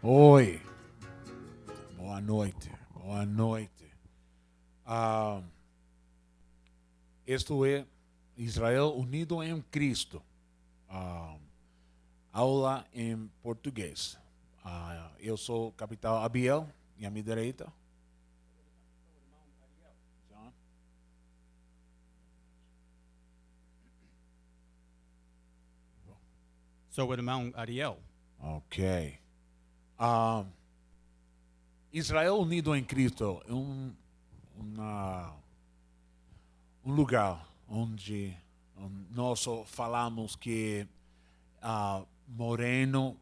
Oi, boa noite, boa noite. Ah, Esto é Israel Unido em Cristo. Ah, Aula em português. Eu sou o capitão Abiel e à minha direita. John. Sou o irmão Ariel. Ok. Ah, Israel Unido em Cristo é um lugar onde nós falamos que moreno,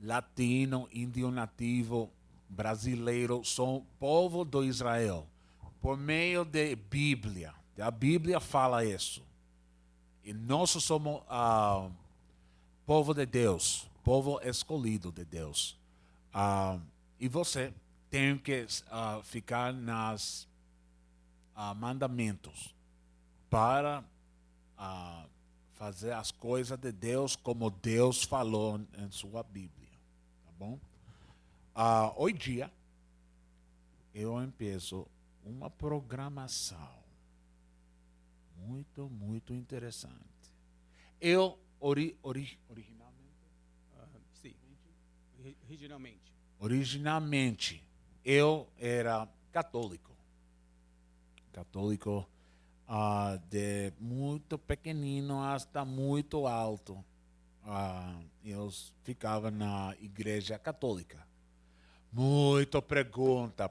latino, índio nativo, brasileiro são povo do Israel. Por meio da Bíblia. A Bíblia fala isso. E nós somos povo de Deus, povo escolhido de Deus. E você tem que ficar nas mandamentos para fazer as coisas de Deus como Deus falou em sua Bíblia, tá bom? Hoje dia eu empiezo uma programação muito interessante. Eu Sim, originalmente eu era católico. Católico de muito pequenino hasta muito alto. Eu ficava na igreja católica. Muito pergunta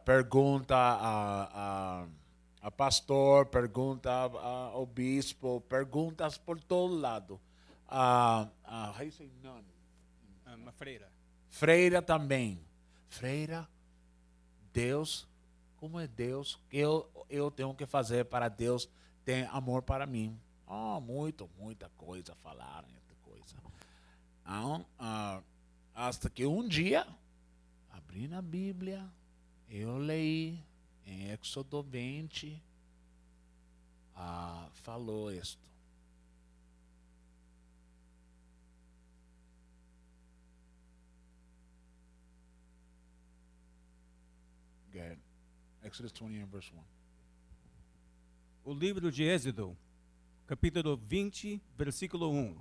a pastor, pergunta ao bispo, perguntas por todo lado. How you say none? uma freira. Freira também. Freira, Deus, como é Deus? Eu tenho que fazer para Deus ter amor para mim? Muita coisa falaram, muita coisa. Então, hasta que um dia, abri na Bíblia, eu leí em Éxodo 20, falou isto. Good. Exodus 20 verse 1. O livro de Êxodo, capítulo 20, versículo 1.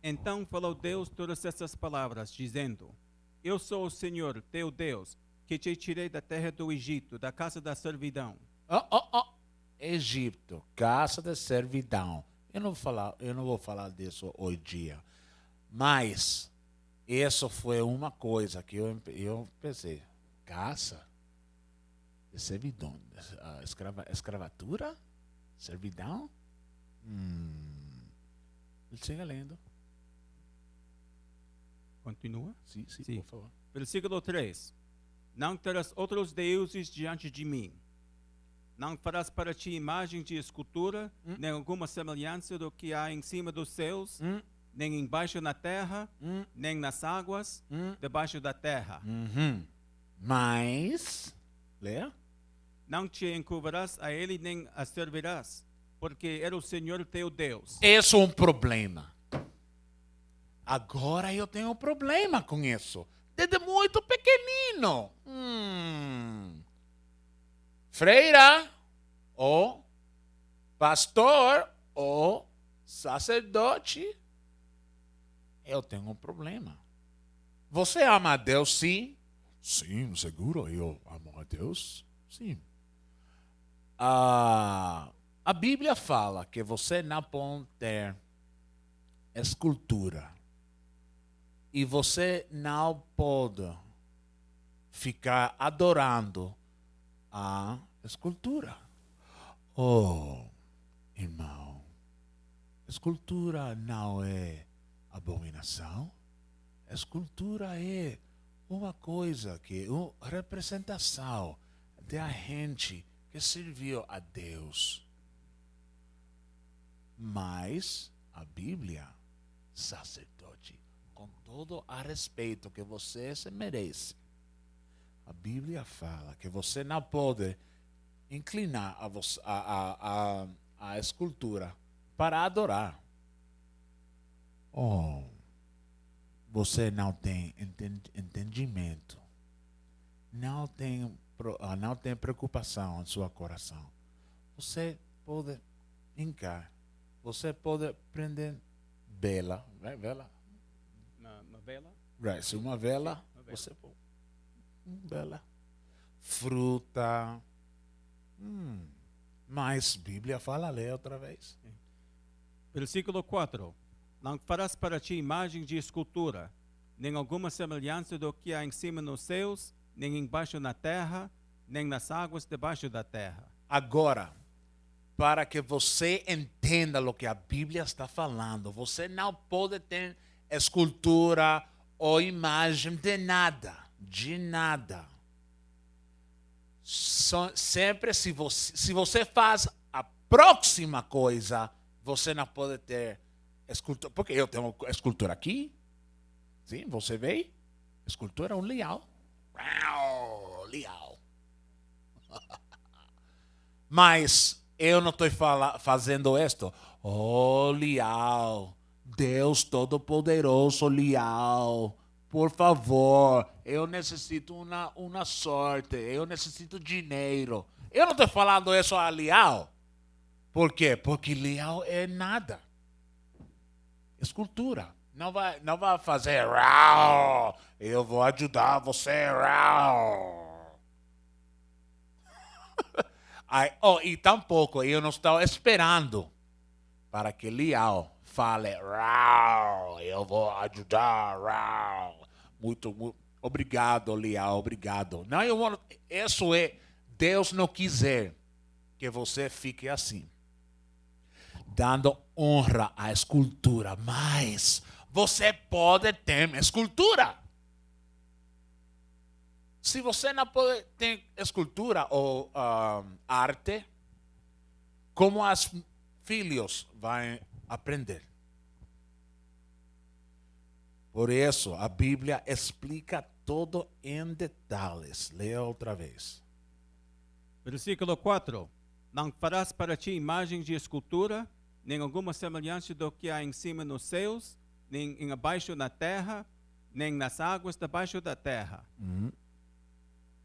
Então falou Deus todas essas palavras, dizendo: Eu sou o Senhor, teu Deus, que te tirei da terra do Egito, da casa da servidão. Egito, casa de servidão. Eu não vou falar disso hoje dia. Mas isso foi uma coisa que eu pensei. Casa de servidão. Escravatura? Servidão? Siga lendo. Continua. Sim, Sim. por favor. Versículo 3. Não terás outros deuses diante de mim. Não farás para ti imagem de escultura, nem alguma semelhança do que há em cima dos céus, nem embaixo na terra, nem nas águas, debaixo da terra. Mas, leia. Não te encurvarás a ele, nem a servirás, porque era o Senhor teu Deus. Isso é um problema. Agora eu tenho um problema com isso. Desde muito pequenino. Freira, ou pastor, ou sacerdote, eu tenho um problema. Você ama a Deus, sim? Sim, seguro, eu amo a Deus, sim. A Bíblia fala que você não pode ter escultura. E você não pode ficar adorando a escultura. Oh, irmão, escultura não é abominação. Escultura é uma coisa que uma representação da gente que serviu a Deus. Mas a Bíblia, sacerdote, com todo a respeito que você se merece, a Bíblia fala que você não pode inclinar a escultura para adorar. você não tem entendimento, não tem preocupação em seu coração, você pode brincar, você pode prender vela, né? Vela, Uma vela? right? Se uma vela, Uma vela. você pode vela, fruta, mas Bíblia fala, lê outra vez. Versículo 4. Não farás para ti imagem de escultura, nem alguma semelhança do que há em cima nos céus, nem embaixo na terra, nem nas águas debaixo da terra. Agora, para que você entenda o que a Bíblia está falando, você não pode ter escultura ou imagem de nada, de nada. Sempre se você faz a próxima coisa, você não pode ter escultura. Porque eu tenho escultura aqui. Sim, você vê? Escultura é um leão. Leão. Mas eu não estou fazendo isto. Oh, leão. Deus Todo-Poderoso, leão. Por favor, eu necessito uma sorte. Eu necessito dinheiro. Eu não estou falando isso a leão. Por quê? Porque leão é nada. Escultura. Não vai fazer rau. Eu vou ajudar você. Rau. E tampouco eu não estou esperando para que leão fale rau. Eu vou ajudar. Rau. Muito obrigado, leão. Obrigado. Não, isso é Deus não quiser que você fique assim, dando honra à escultura, mas você pode ter escultura. Se você não pode ter escultura ou arte, como os filhos vão aprender? Por isso, a Bíblia explica todo em detalhes. Leia outra vez. Versículo 4. Não farás para ti imagem de escultura, nem alguma semelhança do que há em cima nos céus, nem abaixo na terra, nem nas águas debaixo da terra.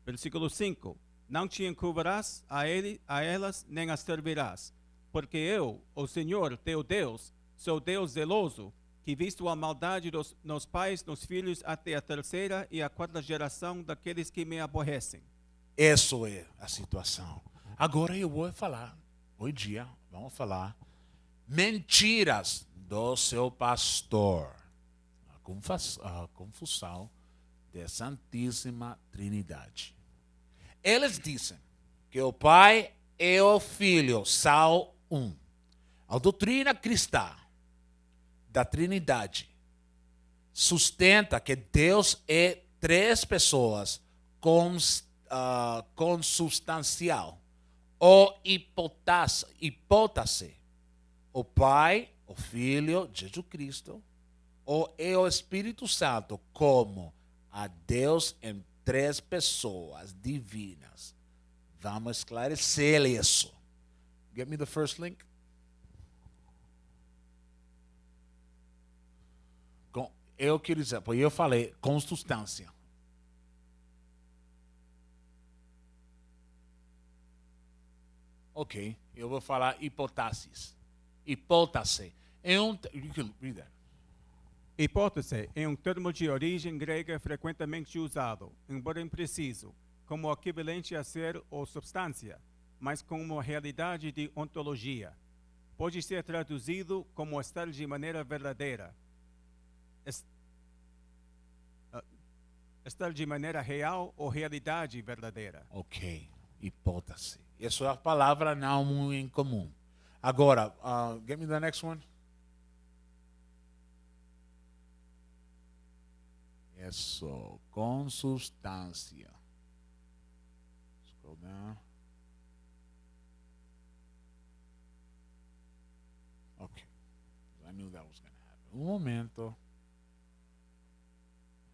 Versículo 5. Não te encurvarás a elas, nem as servirás, porque eu, o Senhor, teu Deus, sou Deus zeloso, que visto a maldade nos pais, nos filhos, até a terceira e a quarta geração daqueles que me aborrecem. Essa é a situação. Agora eu vou falar, hoje vamos falar mentiras do seu pastor. A confusão da Santíssima Trindade. Eles dizem que o Pai e o Filho são um. A doutrina cristã da Trindade sustenta que Deus é três pessoas consubstancial ou hipótese. O Pai, o Filho, Jesus Cristo, e o Espírito Santo como a Deus em três pessoas divinas. Vamos esclarecer isso. Get me the first link. Eu queria dizer, porque eu falei consubstância. Ok, eu vou falar hipóteses. Hipótese. You can read that. Hipótese é um termo de origem grega frequentemente usado, embora impreciso, como equivalente a ser ou substância, mas com uma realidade de ontologia. Pode ser traduzido como estar de maneira verdadeira, estar de maneira real ou realidade verdadeira. Ok, hipótese. Essa é a palavra não muito incomum. Agora, get me the next one. Isso, consubstância. Scroll down. Ok, I knew that was going to happen. Um momento.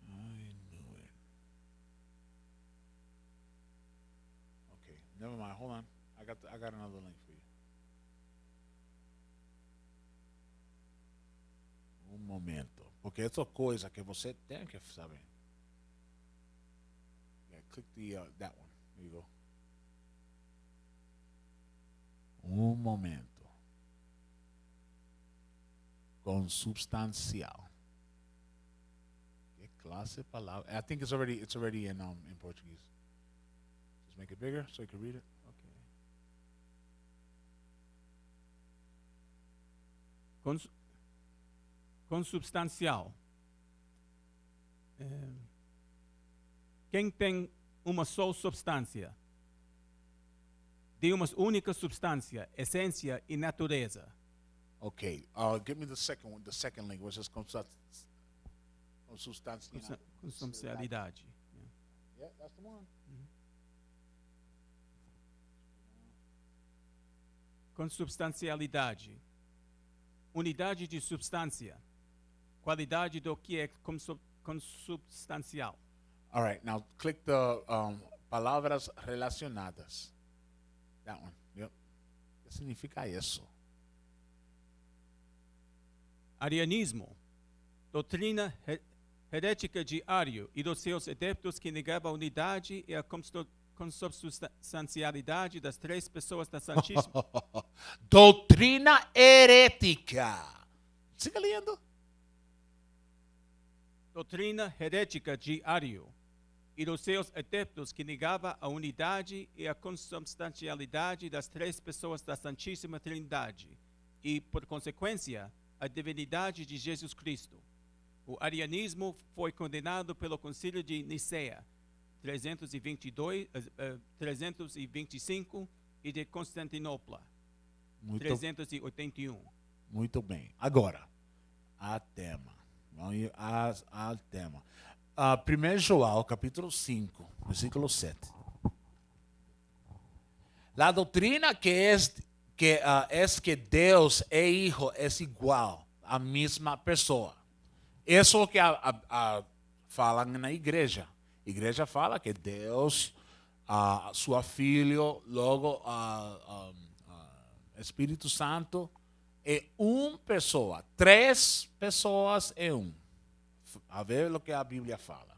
I knew it. Okay, never mind. Hold on. I got another link for you. Um momento. Porque essa coisa que você tem que saber. Yeah, click that one. There you go. Momento. Consubstancial. Que classe de palavra? I think it's already in Portuguese. Just make it bigger so you can read it. Okay. Consubstancial. Quem tem uma só substância, de uma única substância, essência e natureza. Okay. Give me the second link, which is Consubstancialidade. Yeah, that's the one. Consubstancialidade. Unidade de substância. Qualidade do que é consubstancial. All right. Now click the palavras relacionadas. That one. Yep. ¿Qué significa eso? Arianismo. Doutrina herética de Ario e dos seus adeptos que negava a unidade e a consubstancialidade das três pessoas da Santíssima. Doutrina herética. Siga lendo. Doutrina herética de Ario e dos seus adeptos que negava a unidade e a consubstancialidade das três pessoas da Santíssima Trindade e, por consequência, a divindade de Jesus Cristo. O arianismo foi condenado pelo Concílio de Nicéia, 325 e de Constantinopla, 381. Muito bem. Agora, a tema. Vamos ir ao tema. 1 João, capítulo 5, versículo 7. La doutrina que Deus é Hijo é igual, a mesma pessoa. Isso é o que falam na igreja. A igreja fala que Deus, sua filho, logo Espírito Santo, é uma pessoa. Três pessoas é um. A ver o que a Bíblia fala.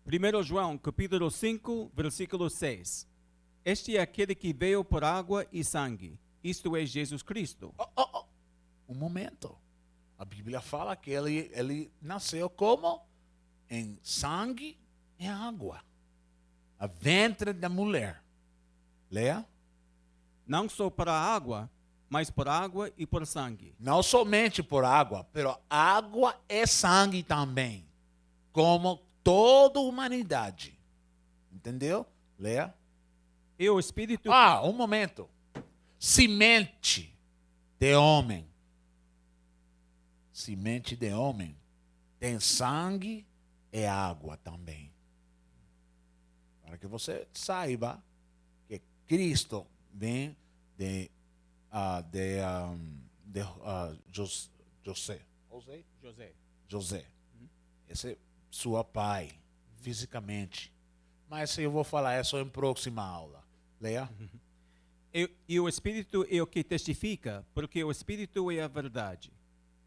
1 João, capítulo 5, versículo 6. Este é aquele que veio por água e sangue. Isto é Jesus Cristo. Um momento. A Bíblia fala que ele nasceu como? Em sangue e água. A ventre da mulher. Leia. Não só para a água, mas por água e por sangue. Não somente por água, mas água e sangue também. Como toda a humanidade. Entendeu? Leia. E o Espírito... Um momento. Semente de homem. Semente de homem. Tem sangue e água também. Para que você saiba que Cristo vem de José. Esse é seu pai, fisicamente. Mas eu vou falar isso em próxima aula. Leia. E o Espírito é o que testifica, porque o Espírito é a verdade.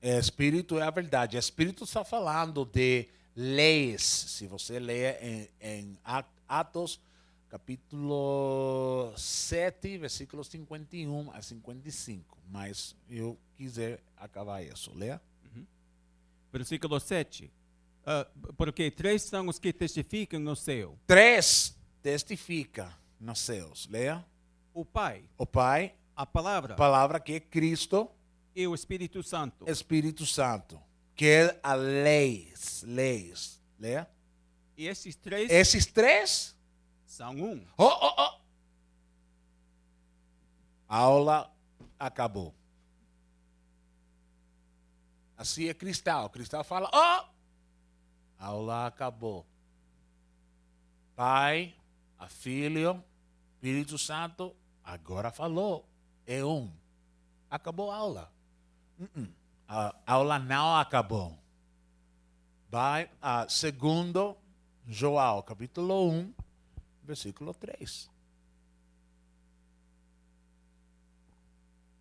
Espírito é a verdade. O Espírito está falando de leis. Se você ler em Atos, capítulo 7, versículos 51 a 55. Mas eu quiser acabar isso. Leia. Versículo 7. Porque três são os que testificam no céu. Três testifica nos céus. Leia. O Pai. A palavra que é Cristo. E o Espírito Santo. Que é a leis. Leia. E esses três são um. A aula acabou. Assim é Cristal. Cristal fala, a aula acabou. Pai, a Filho, Espírito Santo, agora falou. É um. Acabou a aula. A aula não acabou. Vai a 2 João, capítulo 1, versículo 3.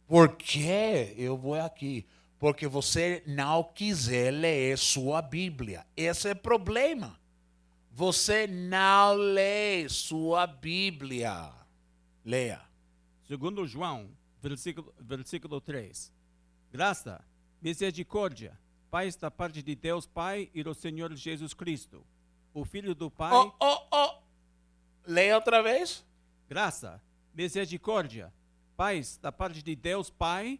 Por que eu vou aqui? Porque você não quiser ler sua Bíblia. Esse é o problema. Você não lê sua Bíblia. Leia. Segundo João, versículo 3. Graça, misericórdia, paz da parte de Deus Pai e do Senhor Jesus Cristo, o Filho do Pai. Leia outra vez. Graça, misericórdia, paz da parte de Deus Pai.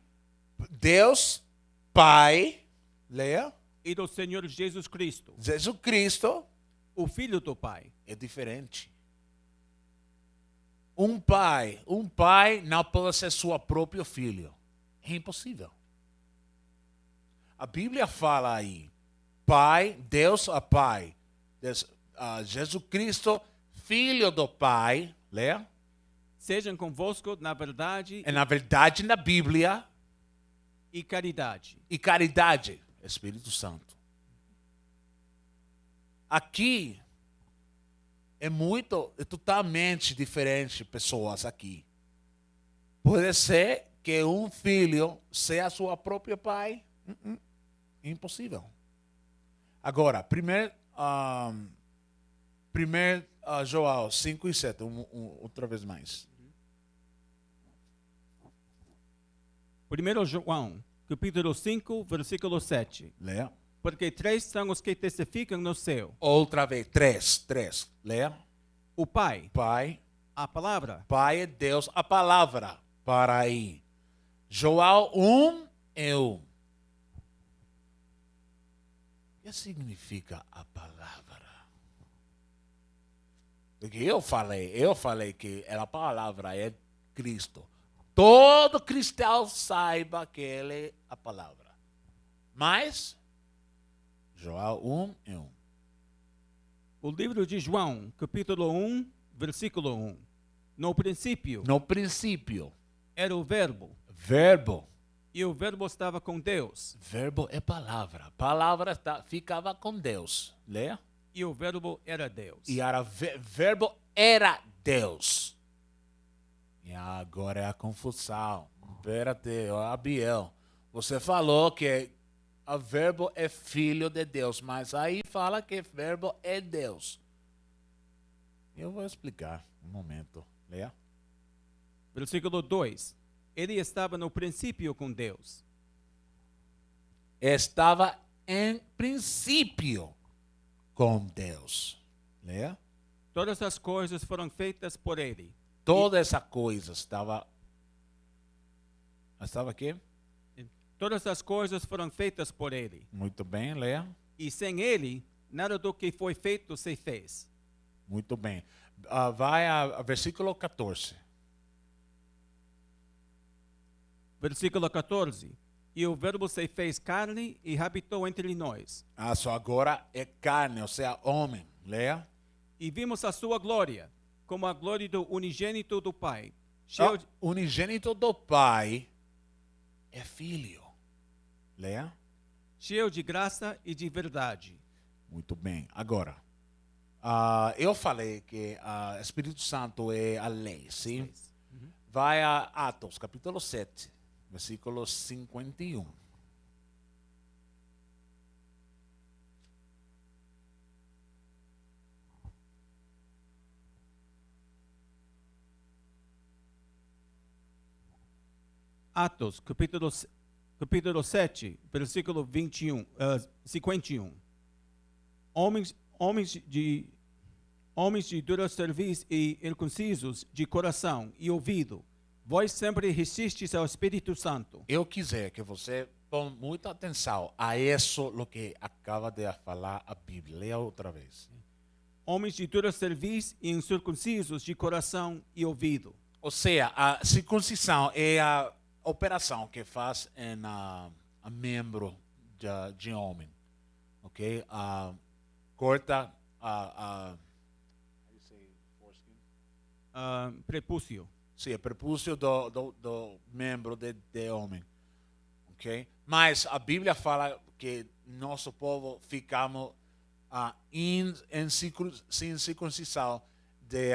Deus Pai. Leia. E do Senhor Jesus Cristo. Jesus Cristo. O Filho do Pai. É diferente. Um pai não pode ser seu próprio filho. É impossível. A Bíblia fala aí, Pai, Deus é Pai. Jesus Cristo, Filho do Pai. Leia. Sejam convosco na verdade. É na verdade na Bíblia. E caridade. E caridade. Espírito Santo. Aqui é totalmente diferente pessoas aqui. Pode ser que um filho seja seu próprio pai. Impossível. Agora, primeiro João 5 e 7, outra vez mais. 1 João, capítulo 5, versículo 7. Leia. Porque 3 são os que testificam no céu. Outra vez, 3. Leia. O Pai. Pai. A palavra. Pai é Deus, a palavra. Para aí. João 1 é 1. O que significa a palavra? Porque eu falei que a palavra é Cristo. Todo cristão saiba que ele é a palavra. Mas João 1 é 1. O livro de João, capítulo 1, versículo 1. No princípio. Era o verbo. E o verbo estava com Deus. Verbo é palavra. Palavra ficava com Deus. Leia. E o verbo era Deus. E verbo era Deus. E agora é a confusão. Espera-te, Abiel. Você falou que o verbo é filho de Deus, mas aí fala que o verbo é Deus. Eu vou explicar um momento. Leia. Versículo 2. Ele estava no princípio com Deus. Estava em princípio com Deus. Leia. Todas as coisas foram feitas por ele. Toda essa coisa estava aqui? Todas as coisas foram feitas por ele. Muito bem, leia. E sem ele, nada do que foi feito se fez. Muito bem. Vai a versículo 14. Versículo 14. E o verbo se fez carne e habitou entre nós. Só agora é carne, ou seja, homem. Leia. E vimos a sua glória, como a glória do unigênito do Pai. Unigênito do Pai é filho. Leia. Cheio de graça e de verdade. Muito bem. Agora, eu falei que o Espírito Santo é a lei, sim? Vai a Atos, capítulo 7, versículo 51. Atos, capítulo 7, versículo 51. Homens de dura serviço e inconcisos de coração e ouvido, vós sempre resistes ao Espírito Santo. Eu quiser que você ponha muita atenção a isso o que acaba de falar a Bíblia. Leia outra vez. Homens de dura serviço e incircuncisos de coração e ouvido. Ou seja, a circuncisão é a operação que faz em a membro de homem, ok? Corta prepúcio. Sim, prepúcio do membro de homem, ok? Mas a Bíblia fala que nosso povo ficamos sem circuncisão de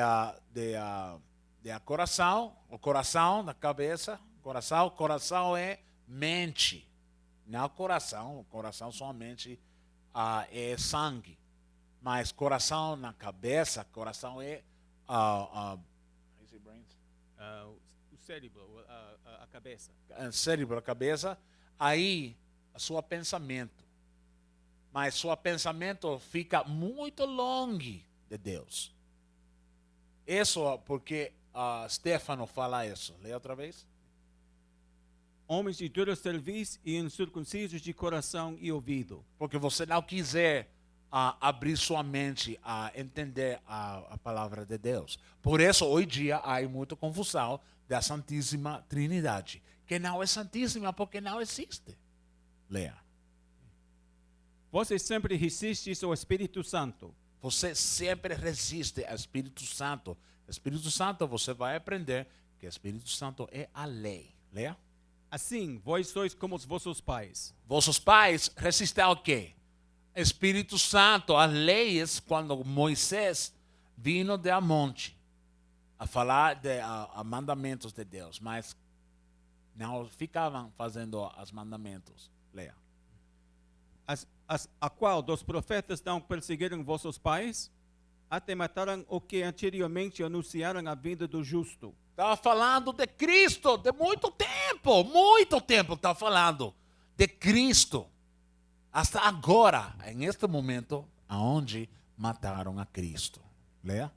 coração, o coração da cabeça. Coração é mente. Não coração. O coração somente é sangue. Mas coração na cabeça, coração é O cérebro, a cabeça. cérebro, a cabeça. Aí, o seu pensamento. Mas seu pensamento fica muito longe de Deus. Isso porque Stefano fala isso. Leia outra vez. Homens de dura cerviz e incircuncisos de coração e ouvido. Porque você não quiser abrir sua mente a entender a palavra de Deus. Por isso, hoje em dia, há muita confusão da Santíssima Trindade. Que não é santíssima porque não existe. Leia. Você sempre resiste ao Espírito Santo. Você sempre resiste ao Espírito Santo. O Espírito Santo, você vai aprender que o Espírito Santo é a lei. Leia. Assim, vós sois como os vossos pais. Vossos pais resistem ao quê? Espírito Santo, as leis, quando Moisés vino de monte a falar de mandamentos de Deus, mas não ficavam fazendo os mandamentos. Leia. A qual dos profetas não perseguiram vossos pais, até mataram o que anteriormente anunciaram a vinda do justo. Estava falando de Cristo, de muito tempo está falando de Cristo. Hasta agora, neste momento, aonde mataram a Cristo. Leia.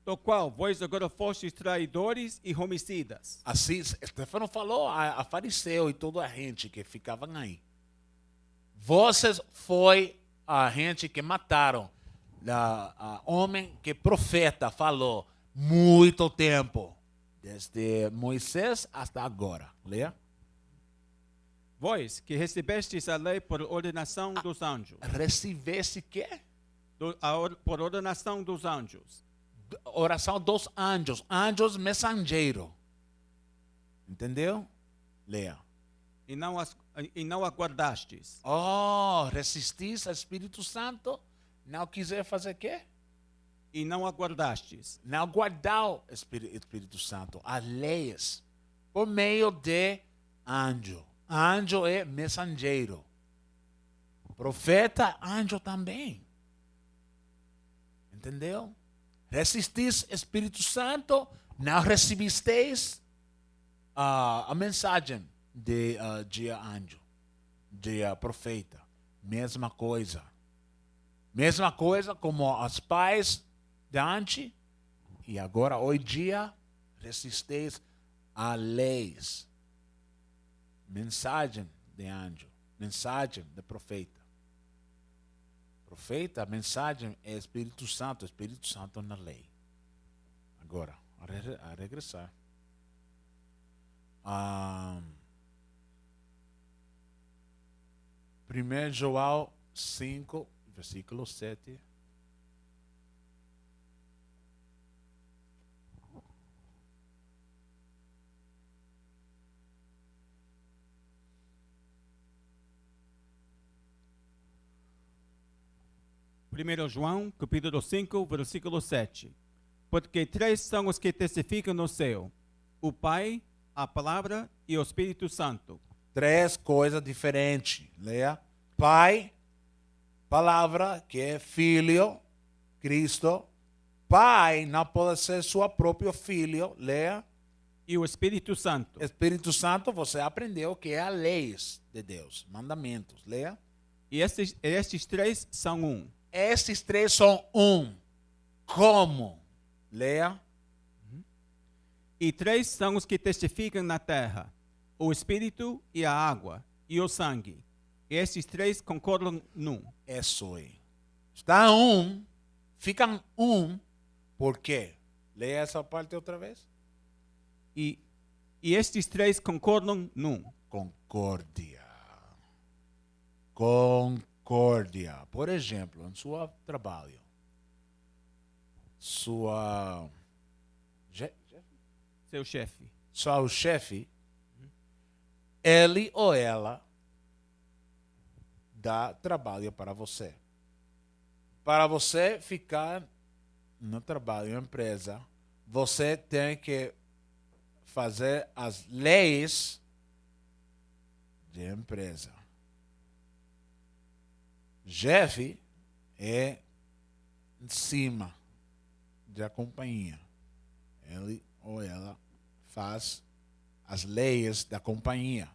Do qual vós agora fostes traidores e homicidas. Assim, Stefano falou a fariseu e toda a gente que ficavam aí. Vocês foi a gente que mataram. Homem que profeta falou muito tempo. Desde Moisés até agora. Leia. Vós que recebestes a lei por ordenação dos anjos. Recebeste quê? Por ordenação dos anjos. Oração dos anjos. Anjos mensageiro. Entendeu? Leia. E não aguardastes. Resistis ao Espírito Santo. Não quiser fazer quê? E não aguardastes. Não guardar o Espírito Santo. As leis. Por meio de anjo. Anjo é mensageiro. Profeta, anjo também. Entendeu? Resistis Espírito Santo, não recebisteis a mensagem de anjo, de profeta. Mesma coisa. Mesma coisa como os pais de antes, e agora, hoje em dia, resisteis a leis. Mensagem de anjo, mensagem de profeta. Profeta, mensagem é Espírito Santo na lei. Agora, a regressar. 1 João 5, versículo 7. Primeiro João, capítulo 5, versículo 7. Porque três são os que testificam no céu: o Pai, a Palavra e o Espírito Santo. Três coisas diferentes. Leia. Pai, Palavra, que é Filho, Cristo. Pai não pode ser seu próprio filho. Leia. E o Espírito Santo. Espírito Santo, você aprendeu que é a lei de Deus, mandamentos. Leia. E estes três são um. Estes três são um. Como? Leia. E três são os que testificam na terra: o Espírito e a água e o sangue. E estes três concordam num. Isso aí. Está um, ficam um. Por quê? Leia essa parte outra vez. E estes três concordam num. Concórdia. Concórdia. Por exemplo, em seu trabalho, Seu chefe. seu chefe, ele ou ela dá trabalho para você. Para você ficar no trabalho, na empresa, você tem que fazer as leis de empresa. Chefe é em cima da companhia. Ele ou ela faz as leis da companhia.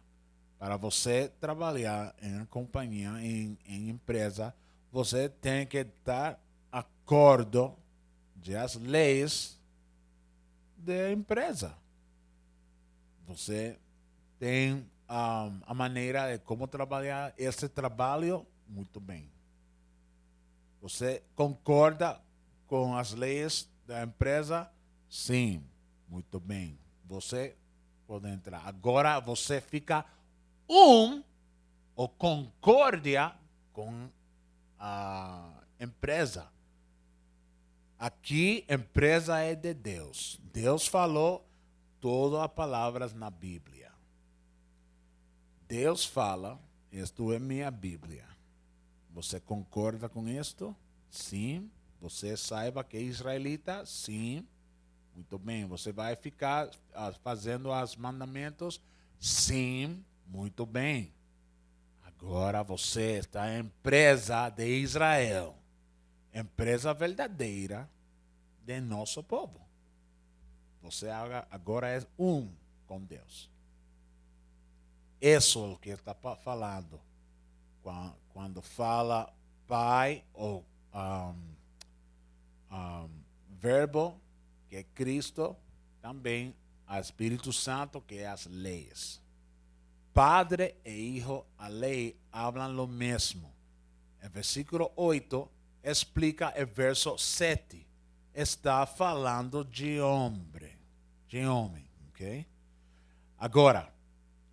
Para você trabalhar em companhia, em empresa, você tem que estar acordo das leis da empresa. Você tem a maneira de como trabalhar esse trabalho muito bem. Você concorda com as leis da empresa? Sim, muito bem. Você pode entrar. Agora você fica ou concórdia com a empresa. Aqui, empresa é de Deus. Deus falou todas as palavras na Bíblia. Deus fala, isto é minha Bíblia. Você concorda com isto? Sim. Você saiba que é israelita? Sim. Muito bem. Você vai ficar fazendo os mandamentos? Sim. Muito bem. Agora você está em empresa de Israel. Empresa verdadeira de nosso povo. Você agora é um com Deus. Isso é o que está falando. Quando fala Pai ou verbo, que é Cristo, também o Espírito Santo, que é as leis. Padre e Hijo, a lei, hablam o mesmo. O versículo 8 explica o verso 7. Está falando de homem, ok? Agora,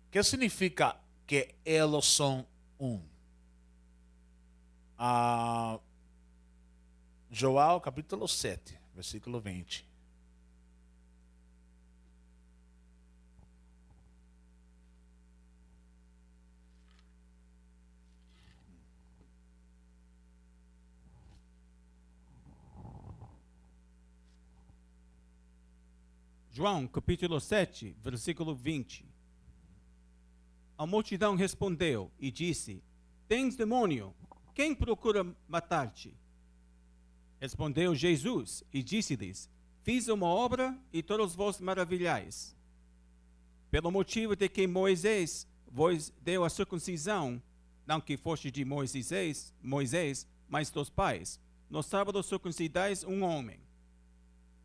o que significa que eles são um? João capítulo 7, versículo 20. João, capítulo 7, versículo 20. A multidão respondeu e disse: Tens demônio, quem procura matar-te? Respondeu Jesus e disse-lhes: Fiz uma obra e todos vós maravilhais. Pelo motivo de que Moisés vos deu a circuncisão, não que foste de Moisés, mas dos pais, no sábado circuncidais um homem.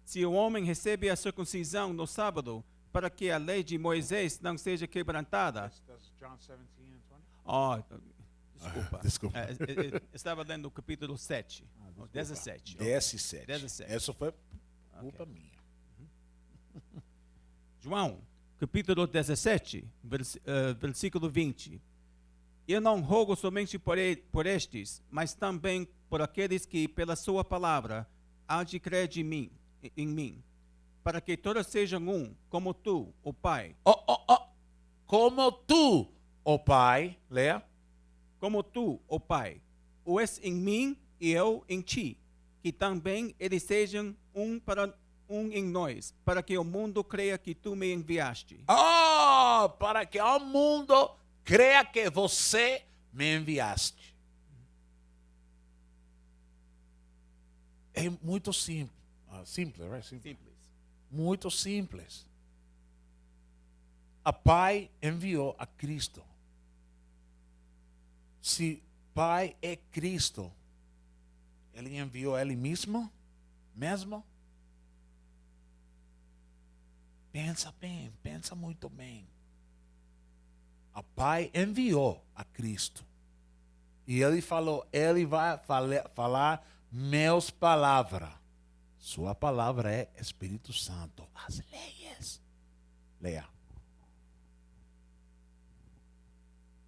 Se o homem recebe a circuncisão no sábado, para que a lei de Moisés não seja quebrantada. Desculpa. Estava lendo o capítulo 7. 17. 17. Essa foi culpa minha. João, capítulo 17, versículo 20. Eu não rogo somente por estes, mas também por aqueles que, pela sua palavra, hão de crer em mim, para que todos sejam um, como tu, o Pai. Como tu, o Pai, leia. Como tu, o Pai, o és em mim e eu em ti, que também eles sejam um em nós, para que o mundo creia que tu me enviaste. Para que o mundo creia que você me enviaste. É muito simples. Simples. Muito simples. A Pai enviou a Cristo. Se Pai é Cristo, Ele enviou Ele mesmo? Pensa bem, pensa muito bem. A Pai enviou a Cristo. E Ele falou, Ele vai falar meus palavras. Sua palavra é Espírito Santo. As leis. Leia.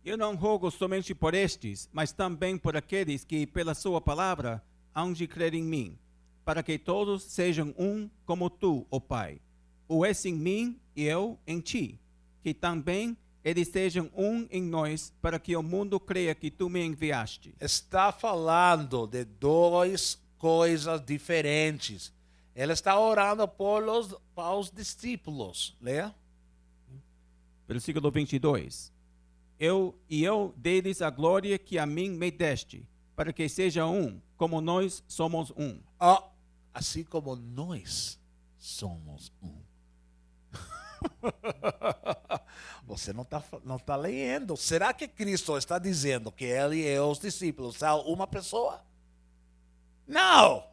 Eu não rogo somente por estes, mas também por aqueles que, pela sua palavra, hão de crer em mim, para que todos sejam um como tu, ó Pai. O és em mim e eu em ti, que também eles sejam um em nós, para que o mundo creia que tu me enviaste. Está falando de duas coisas diferentes. Ele está orando para os discípulos. Leia. Versículo 22. eu deles a glória que a mim me deste, para que seja um, como nós somos um. Assim como nós somos um. Você não tá lendo. Será que Cristo está dizendo que ele e os discípulos são uma pessoa? Não!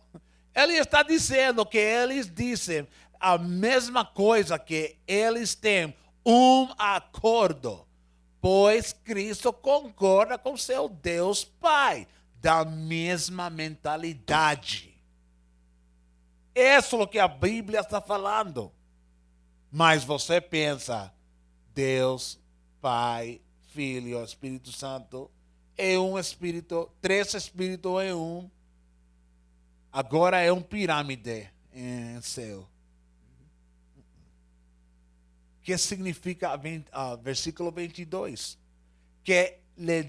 Ele está dizendo que eles dizem a mesma coisa, que eles têm um acordo, pois Cristo concorda com seu Deus Pai, da mesma mentalidade. Isso é o que a Bíblia está falando. Mas você pensa, Deus, Pai, Filho, Espírito Santo, é um Espírito, 3 Espíritos em um. Agora é um pirâmide em céu. Que significa versículo 22? Que le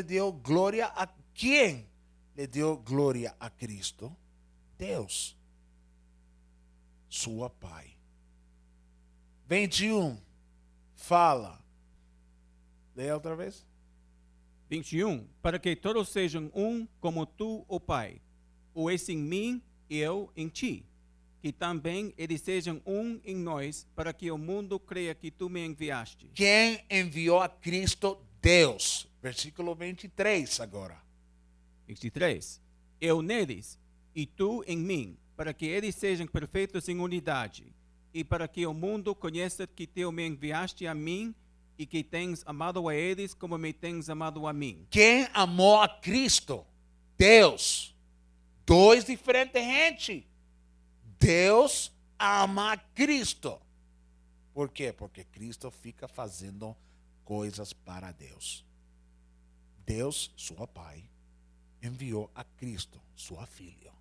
deu glória a quem? Le deu glória a Cristo, Deus, sua Pai. 21, fala. Leia outra vez. 21. Para que todos sejam um, como tu, ó Pai, o és em mim e eu em ti. Que também eles sejam um em nós, para que o mundo creia que tu me enviaste. Quem enviou a Cristo? Deus. Versículo 23 agora. 23. Eu neles e tu em mim, para que eles sejam perfeitos em unidade, e para que o mundo conheça que tu me enviaste a mim e que tens amado a eles como me tens amado a mim. Quem amou a Cristo? Deus. 2 diferentes gente. Deus ama a Cristo. Por quê? Porque Cristo fica fazendo coisas para Deus. Deus, sua Pai, enviou a Cristo, sua Filha.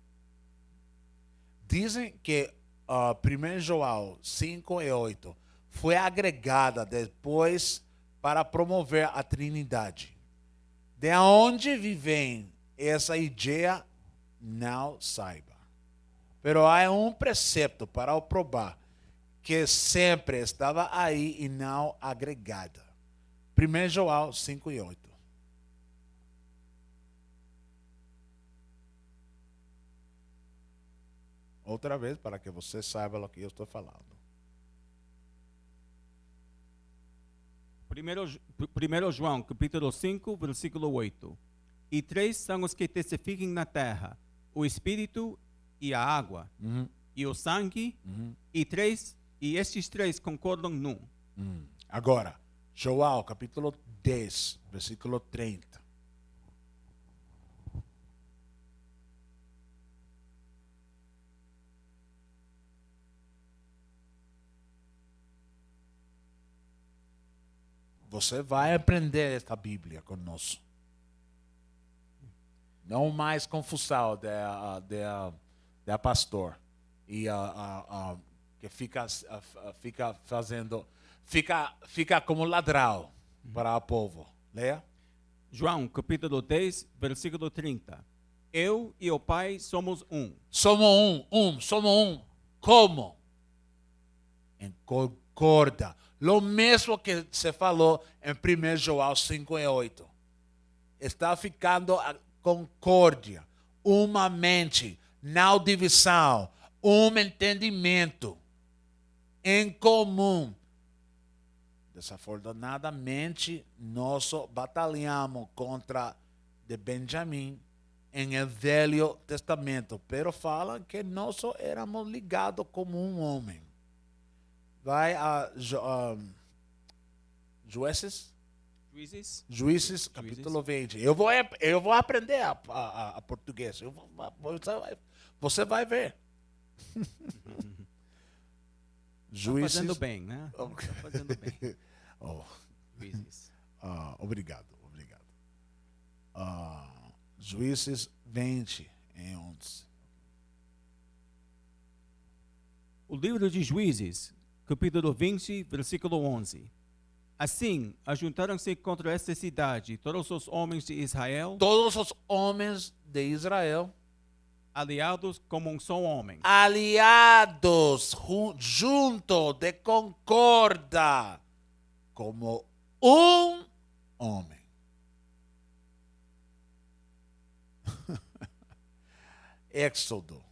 Dizem que 1 João 5 e 8 foi agregada depois para promover a Trindade. De onde vem essa ideia, não saiba. Pero há um precepto para o provar, que sempre estava aí e não agregada. 1 João 5 e 8. Outra vez, para que você saiba o que eu estou falando. 1 João, capítulo 5, versículo 8. E 3 são os que testificam na terra, o Espírito e a água, e o sangue, e estes 3 concordam num. Agora, João, capítulo 10, versículo 30. Você vai aprender esta Bíblia conosco. Não mais confusão da pastor e que fica fazendo, fica como ladrão para o povo. Leia. João, capítulo 10, versículo 30. Eu e o Pai somos um. Somos um. Como? Em concorda. O mesmo que se falou em 1 João 5 e 8. Está ficando a concórdia, uma mente, não divisão, um entendimento em comum. Desafortunadamente, nós batalhamos contra de Benjamim em el Velho Testamento, pero falam que nós éramos ligados como um homem. Vai a Juízes, capítulo 20. Eu vou aprender a português. Você vai ver. Juízes. Tá fazendo bem, né? Tá fazendo bem. Juízes. Obrigado. Juízes 20 e 11. O livro de Juízes, capítulo 20, versículo 11. Assim, ajuntaram-se contra esta cidade todos os homens de Israel. Todos os homens de Israel. Aliados como um só homem. Aliados, junto, de concorda, como um homem. Éxodo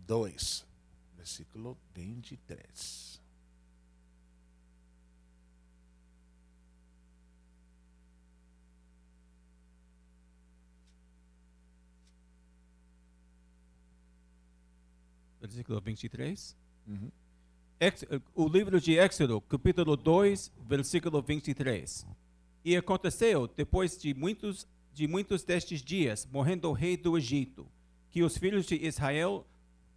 2, versículo 23. Versículo 23. Uhum. O livro de Éxodo, capítulo 2, versículo 23. E aconteceu, depois de muitos destes dias, morrendo o rei do Egito, que os filhos de Israel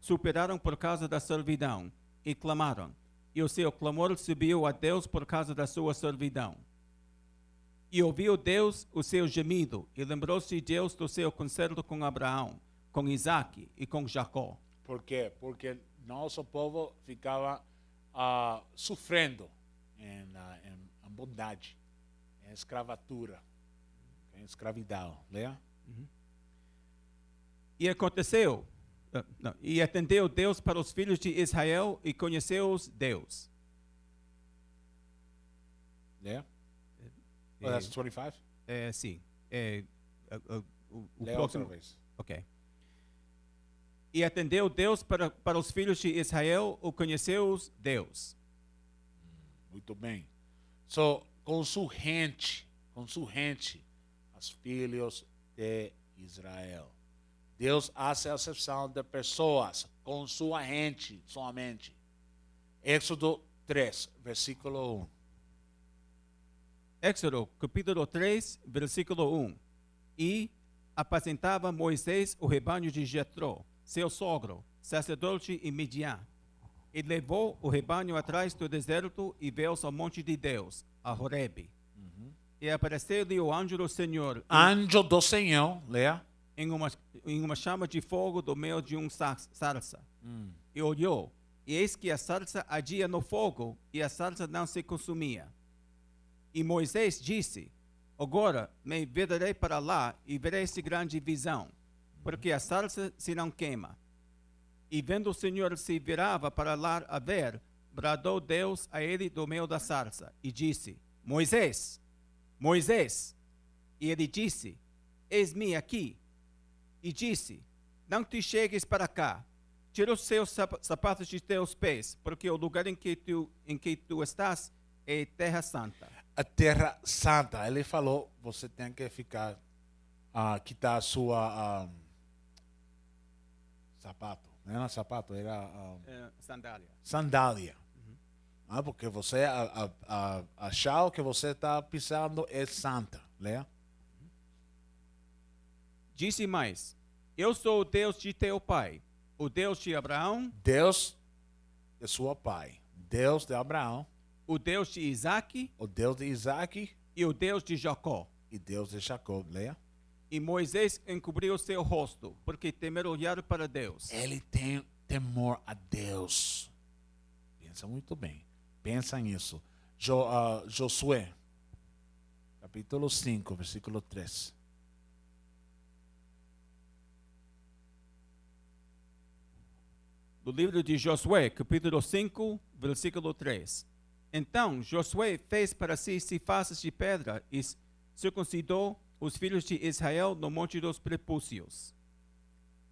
superaram por causa da servidão, e clamaram. E o seu clamor subiu a Deus por causa da sua servidão. E ouviu Deus o seu gemido, e lembrou-se Deus do seu concerto com Abraão, com Isaque e com Jacó. Por quê? Porque nosso povo ficava sofrendo em bondade, em escravatura, em escravidão. Leia? E aconteceu, e atendeu Deus para os filhos de Israel e conheceu-os Deus. Leia? Oh, that's 25? Sim. O Leia próximo. outra vez. Ok. E atendeu Deus para os filhos de Israel, o conheceu-os Deus. Muito bem. So, com sua gente, os filhos de Israel. Deus faz a exceção de pessoas com sua gente somente. Éxodo 3, versículo 1. Éxodo, capítulo 3, versículo 1. E apacentava Moisés o rebanho de Jetro, seu sogro, sacerdote em Midian. E levou o rebanho atrás do deserto e veio-se ao monte de Deus, a Horebe. E apareceu-lhe o anjo do Senhor. Anjo do Senhor, leia. Em uma chama de fogo do meio de sarça. E olhou, e eis que a sarça ardia no fogo, e a sarça não se consumia. E Moisés disse, agora me virarei para lá, e verei esta grande visão, porque a sarça se não queima. E vendo o Senhor se virava para lá a ver, bradou Deus a ele do meio da sarça, e disse, Moisés, Moisés. E ele disse, eis-me aqui. E disse, não te chegues para cá, tira os seus sapatos de teus pés, porque o lugar em que tu estás é terra santa. A terra santa. Ele falou, você tem que ficar, quitar a sua sapato. Não era sapato, era Sandália. sandália. Porque você, a chão que você está pisando é santa. Leia. Disse mais, eu sou o Deus de teu pai, o Deus de Abraão, Deus de seu pai. Deus de Abraão. o Deus de Isaque O Deus de Isaac e o Deus de Jacó. e Deus de Jacó. Leia. E Moisés encobriu o seu rosto, porque temeu olhar para Deus. Ele tem temor a Deus. Pensa muito bem. Pensa nisso. Josué, capítulo 5, versículo 3. Do livro de Josué, capítulo 5, versículo 3. Então Josué fez para si ceifas de pedra e circuncidou os filhos de Israel no monte dos prepúcios.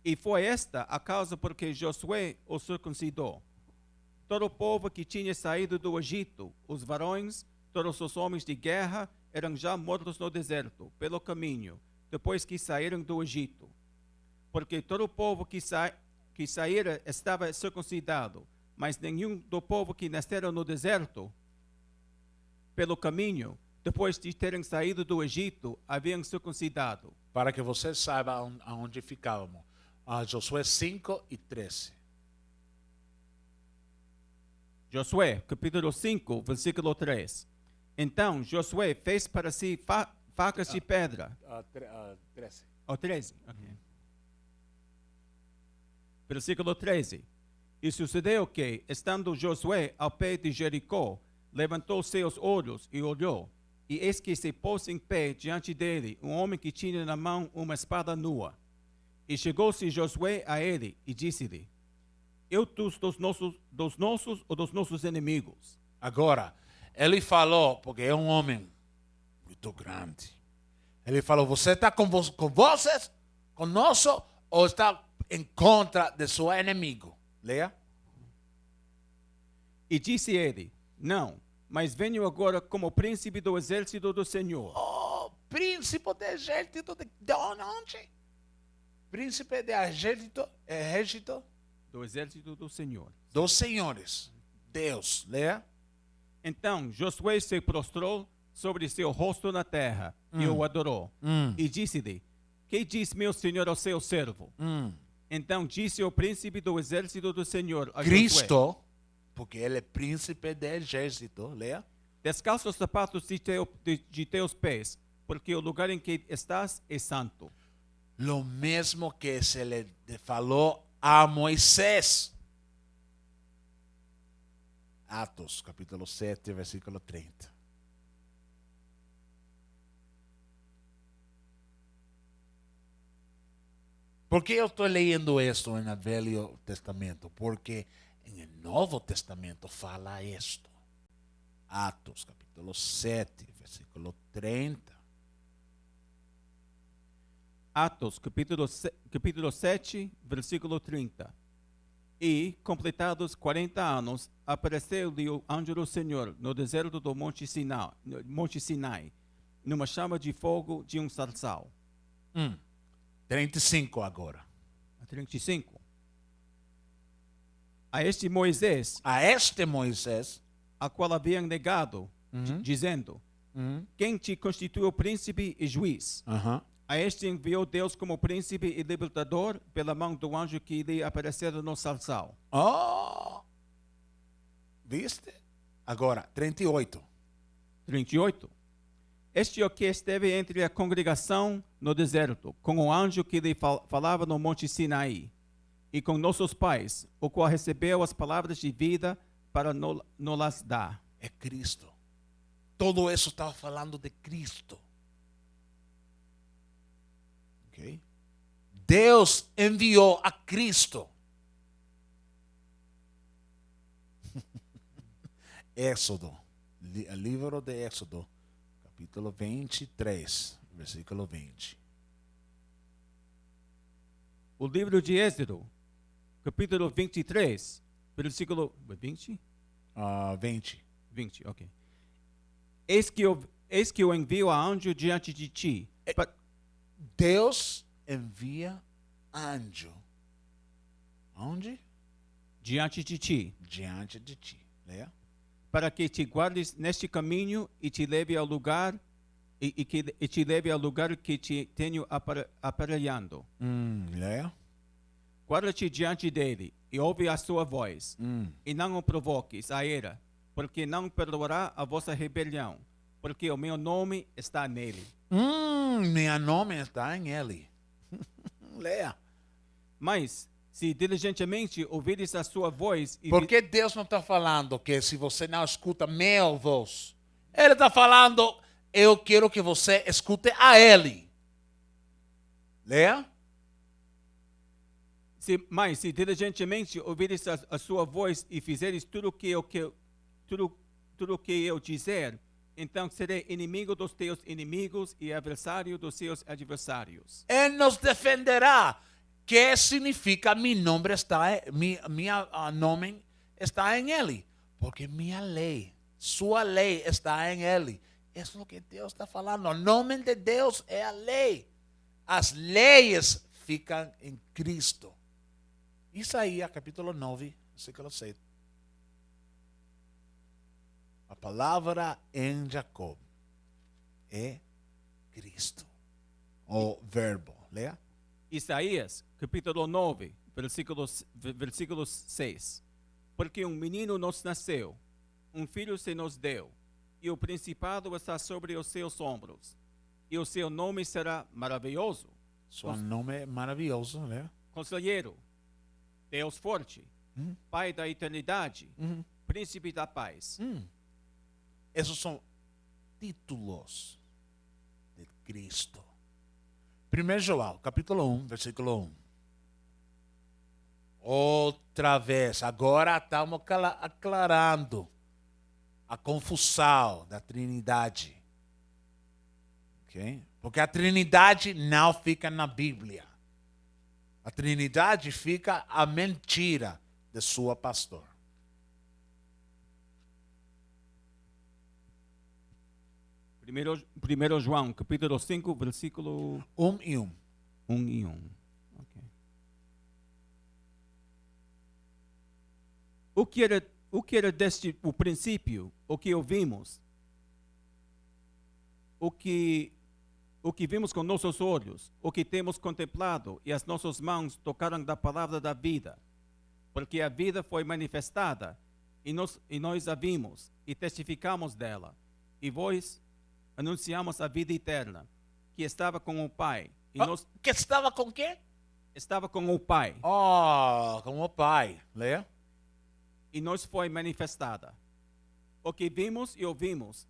E foi esta a causa por que Josué os circuncidou. Todo o povo que tinha saído do Egito, os varões, todos os homens de guerra, eram já mortos no deserto, pelo caminho, depois que saíram do Egito. Porque todo o povo que saíra estava circuncidado, mas nenhum do povo que nasceram no deserto, pelo caminho, depois de terem saído do Egito, haviam circuncidado. Para que você saiba aonde ficávamos. Josué 5 e 13. Josué, capítulo 5, versículo 3. Então Josué fez para si facas de pedra. 13. Oh, 13. Okay. Versículo 13. E sucedeu que, estando Josué ao pé de Jericó, levantou seus olhos e olhou, e eis que se pôs em pé diante dele um homem que tinha na mão uma espada nua. E chegou-se Josué a ele e disse-lhe, eu dos nossos ou dos nossos inimigos? Agora, ele falou, porque é um homem muito grande. Ele falou, você está com vocês, conosco, ou está em contra de seu inimigo? Leia. E disse ele: Não, mas venho agora como príncipe do exército do Senhor. Oh, príncipe do exército de onde? Príncipe de exército Do exército do Senhor. dos senhores. Deus, leia. Então Josué se prostrou sobre seu rosto na terra e o adorou. E disse-lhe: Que diz meu senhor ao seu servo? Então disse o príncipe do exército do Senhor a Josué: Cristo, porque ele é príncipe do exército, leia. Descalça os sapatos de teus pés, porque o lugar em que estás é santo. Lo mesmo que se le falou a Moisés. Atos, capítulo 7, versículo 30. ¿Por qué yo estoy leyendo esto en el Velho Testamento? Porque en el Nuevo Testamento fala esto. Atos, capítulo 7, versículo 30. Atos, capítulo 7, versículo 30. E, completados 40 anos, apareceu-lhe o anjo do Senhor no deserto do Monte Sinai, numa chama de fogo de um sarçal. 35 agora. 35. A este Moisés, A a qual haviam negado, dizendo: Quem te constituiu príncipe e juiz? A este enviou Deus como príncipe e libertador pela mão do anjo que lhe aparecera no sarçal. Oh! Viste? Agora, 38. 38. Este é o que esteve entre a congregação no deserto, com o anjo que lhe falava no monte Sinai, e com nossos pais, o qual recebeu as palavras de vida para nos dar. É Cristo. Todo isso estava falando de Cristo. Okay? Deus enviou a Cristo. Éxodo, livro de Éxodo, capítulo 23, versículo 20. O livro de Êxodo, capítulo 23, versículo 20? 20. 20, ok. Eis que eu envio a anjo diante de ti. Deus envia anjo. Onde? Diante de ti. Diante de ti. Leia. Para que te guardes neste caminho e te leve ao lugar e te leve ao lugar que te tenho aparelhando. Leia. Guarda-te diante dele e ouve a sua voz. E não o provoques a ira, porque não perdoará a vossa rebelião, porque o meu nome está nele. Meu nome está em ele. Leia. Mas, se diligentemente ouvires a sua voz... Por que Deus não está falando que se você não escuta minha voz? Ele está falando, eu quero que você escute a ele. Leia. Mas, se diligentemente ouvires a sua voz e fizeres tudo o que eu dizer, então serei inimigo dos teus inimigos e adversário dos seus adversários. Ele nos defenderá. Que significa meu nome está em ele? Porque minha lei, sua lei está em ele. Isso é o que Deus está falando. O nome de Deus é a lei. As leis ficam em Cristo. Isaías capítulo 9, versículo 7. A palavra em Jacob é Cristo. O verbo. Leia. Isaías, capítulo 9, versículo 6. Porque um menino nos nasceu, um filho se nos deu, e o principado está sobre os seus ombros. E o seu nome será maravilhoso. Seu nome é maravilhoso, né? Conselheiro, Deus forte, Pai da eternidade, Príncipe da paz. Esses são títulos de Cristo. 1 João, capítulo 1, versículo 1. Outra vez, agora estamos aclarando a confusão da Trindade. Ok? Porque a Trindade não fica na Bíblia. A Trindade fica a mentira de sua pastor. Primeiro João, capítulo 5, versículo 1 e 1. 1 e 1. Ok. O que era desde o princípio, o que ouvimos, o que vimos com nossos olhos, o que temos contemplado e as nossas mãos tocaram da palavra da vida, porque a vida foi manifestada e nós a vimos e testificamos dela. E vós anunciamos a vida eterna, que estava com o Pai. E nós Que estava com quem? estava com o Pai. Com o Pai. Leia. E nos foi manifestada. O que vimos e ouvimos,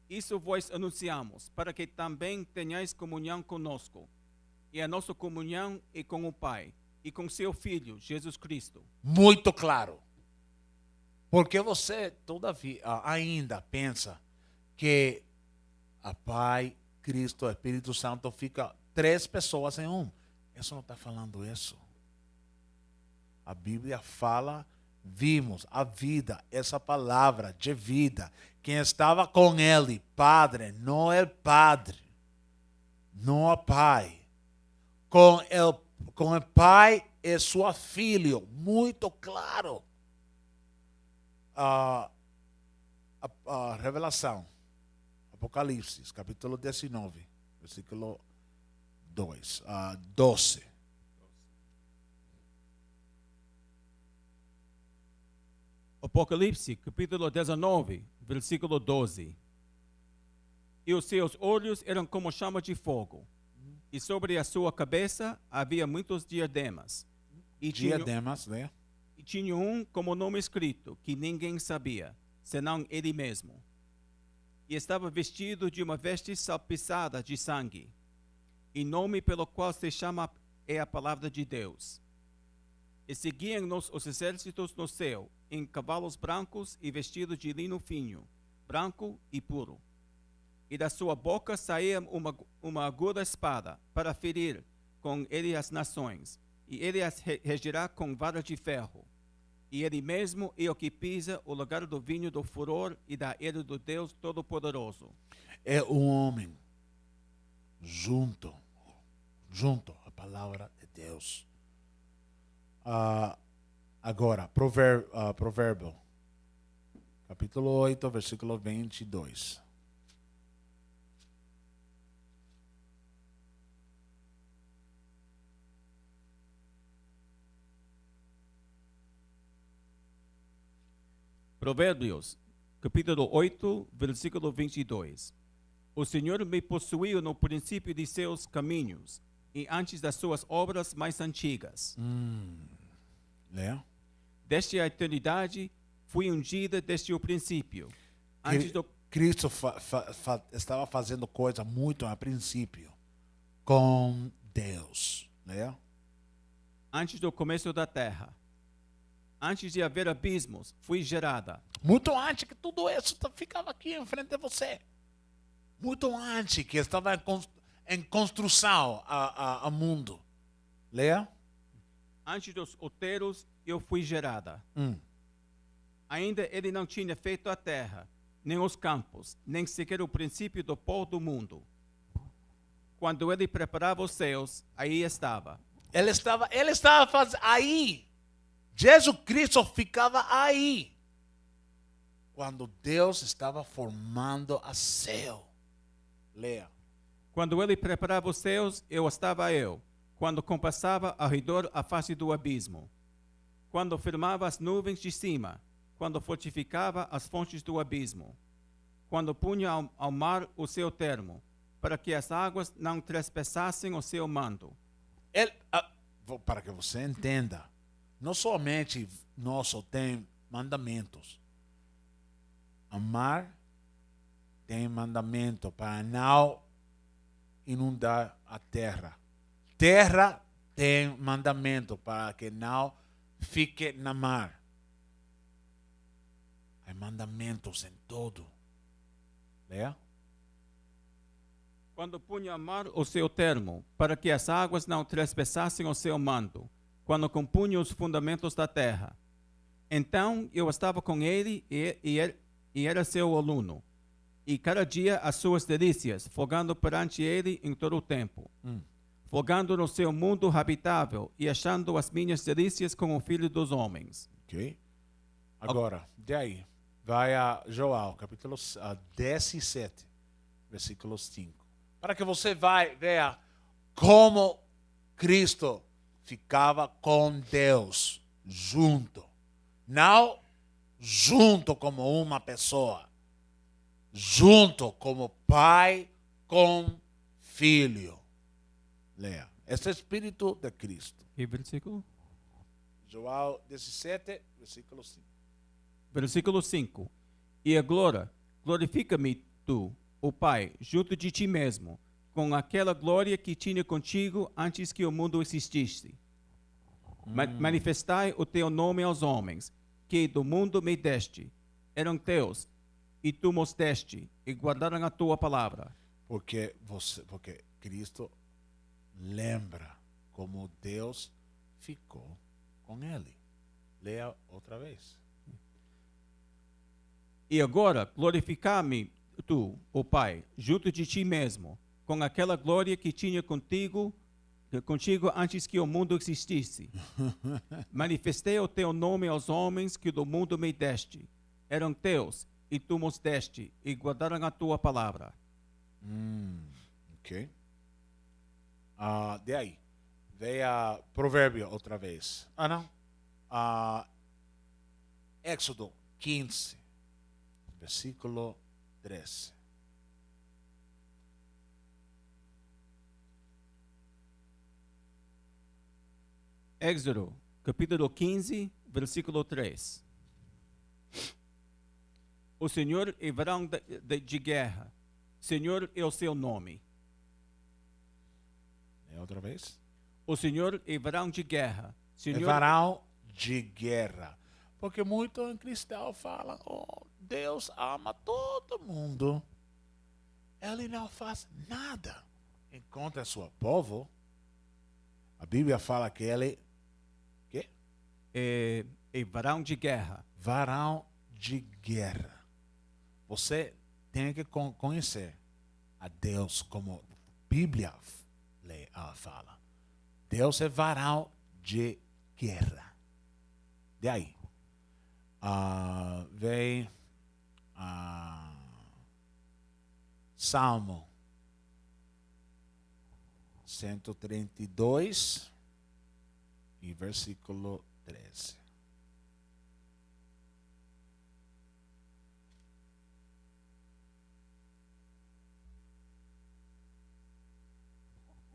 isso vos anunciamos, para que também tenhais comunhão conosco. E a nossa comunhão é com o Pai e com seu Filho, Jesus Cristo. Muito claro. Porque você, todavia, ainda pensa que a Pai, Cristo, Espírito Santo fica 3 pessoas em um. Isso não está falando isso. A Bíblia fala, vimos a vida, essa palavra de vida. Quem estava com ele, Padre, não é Padre, não é Pai. Com o Pai é seu Filho, muito claro. A Revelação, Apocalipse, capítulo 19, versículo 12. Apocalipse, capítulo 19, versículo 12. E os seus olhos eram como chama de fogo, e sobre a sua cabeça havia muitos diademas. E Diademas, né? E tinha um como nome escrito, que ninguém sabia, senão ele mesmo. E estava vestido de uma veste salpiçada de sangue. E nome pelo qual se chama é a palavra de Deus. E seguiam-nos os exércitos no céu, em cavalos brancos e vestidos de lino fino, branco e puro. E da sua boca saía uma aguda espada, para ferir com ele as nações, e ele as regirá com vara de ferro. E ele mesmo é o que pisa o lugar do vinho do furor e da ira do Deus Todo-Poderoso. É um homem junto à palavra de Deus. Agora, Provérbio, capítulo 8, versículo 22. Provérbios, capítulo 8, versículo 22. O Senhor me possuiu no princípio de seus caminhos, e antes das suas obras mais antigas. Né? Desde a eternidade, fui ungida desde o princípio. Cristo estava fazendo coisa muito a princípio com Deus. Né? Antes do começo da terra. Antes de haver abismos, fui gerada. Muito antes que tudo isso ficava aqui em frente de você. Muito antes que estava em construção a mundo. Leia. Antes dos outeiros, eu fui gerada. Ainda ele não tinha feito a terra, nem os campos, nem sequer o princípio do pó do mundo. Quando ele preparava os céus, aí estava. Ele estava fazendo aí. Jesus Cristo ficava aí. Quando Deus estava formando a céu. Leia. Quando ele preparava os céus, eu estava eu. Quando compassava ao redor a face do abismo. Quando firmava as nuvens de cima. Quando fortificava as fontes do abismo. Quando punha ao mar o seu termo, para que as águas não trespassassem o seu manto. Para que você entenda, não somente nós tem mandamentos. Amar tem mandamento para não inundar a terra. Terra tem mandamento para que não fique na mar. Há mandamentos em todo. Leia. quando punha mar o seu termo, para que as águas não trespassassem o seu manto, quando compunha os fundamentos da terra. Então eu estava com ele e era seu aluno, e cada dia as suas delícias, folgando perante ele em todo o tempo, folgando no seu mundo habitável e achando as minhas delícias com o Filho dos Homens. Ok? Agora, daí, vai a João, capítulo 17, versículo 5. Para que você veja como Cristo ficava com Deus junto. Não junto como uma pessoa. Junto como pai com filho. Leia. Esse é o Espírito de Cristo. Que versículo? João 17, versículo 5. Versículo 5. E agora, glorifica-me tu, o Pai, junto de ti mesmo, com aquela glória que tinha contigo antes que o mundo existisse. Manifestai o teu nome aos homens, que do mundo me deste. Eram teus, e tu mos deste, e guardaram a tua palavra. Porque Cristo lembra como Deus ficou com ele. Leia outra vez. E agora, glorifica-me tu, o Pai, junto de ti mesmo, com aquela glória que tinha contigo antes que o mundo existisse. Manifestei o teu nome aos homens que do mundo me deste. Eram teus, e tu mos deste, e guardaram a tua palavra. Ok. De aí, veja Provérbio outra vez. Não. Éxodo 15, versículo 13. Éxodo, capítulo 15, versículo 3. O Senhor é varão de guerra. Senhor é o seu nome. Outra vez. O Senhor é varão de guerra. Senhor... É varão de guerra. Porque muito em cristão fala, Deus ama todo mundo. Ele não faz nada contra seu povo. A Bíblia fala que ele é varão de guerra. Varão de guerra. Você tem que conhecer a Deus como a Bíblia fala. Deus é varão de guerra. De aí. Vem Salmo 132 e versículo 13.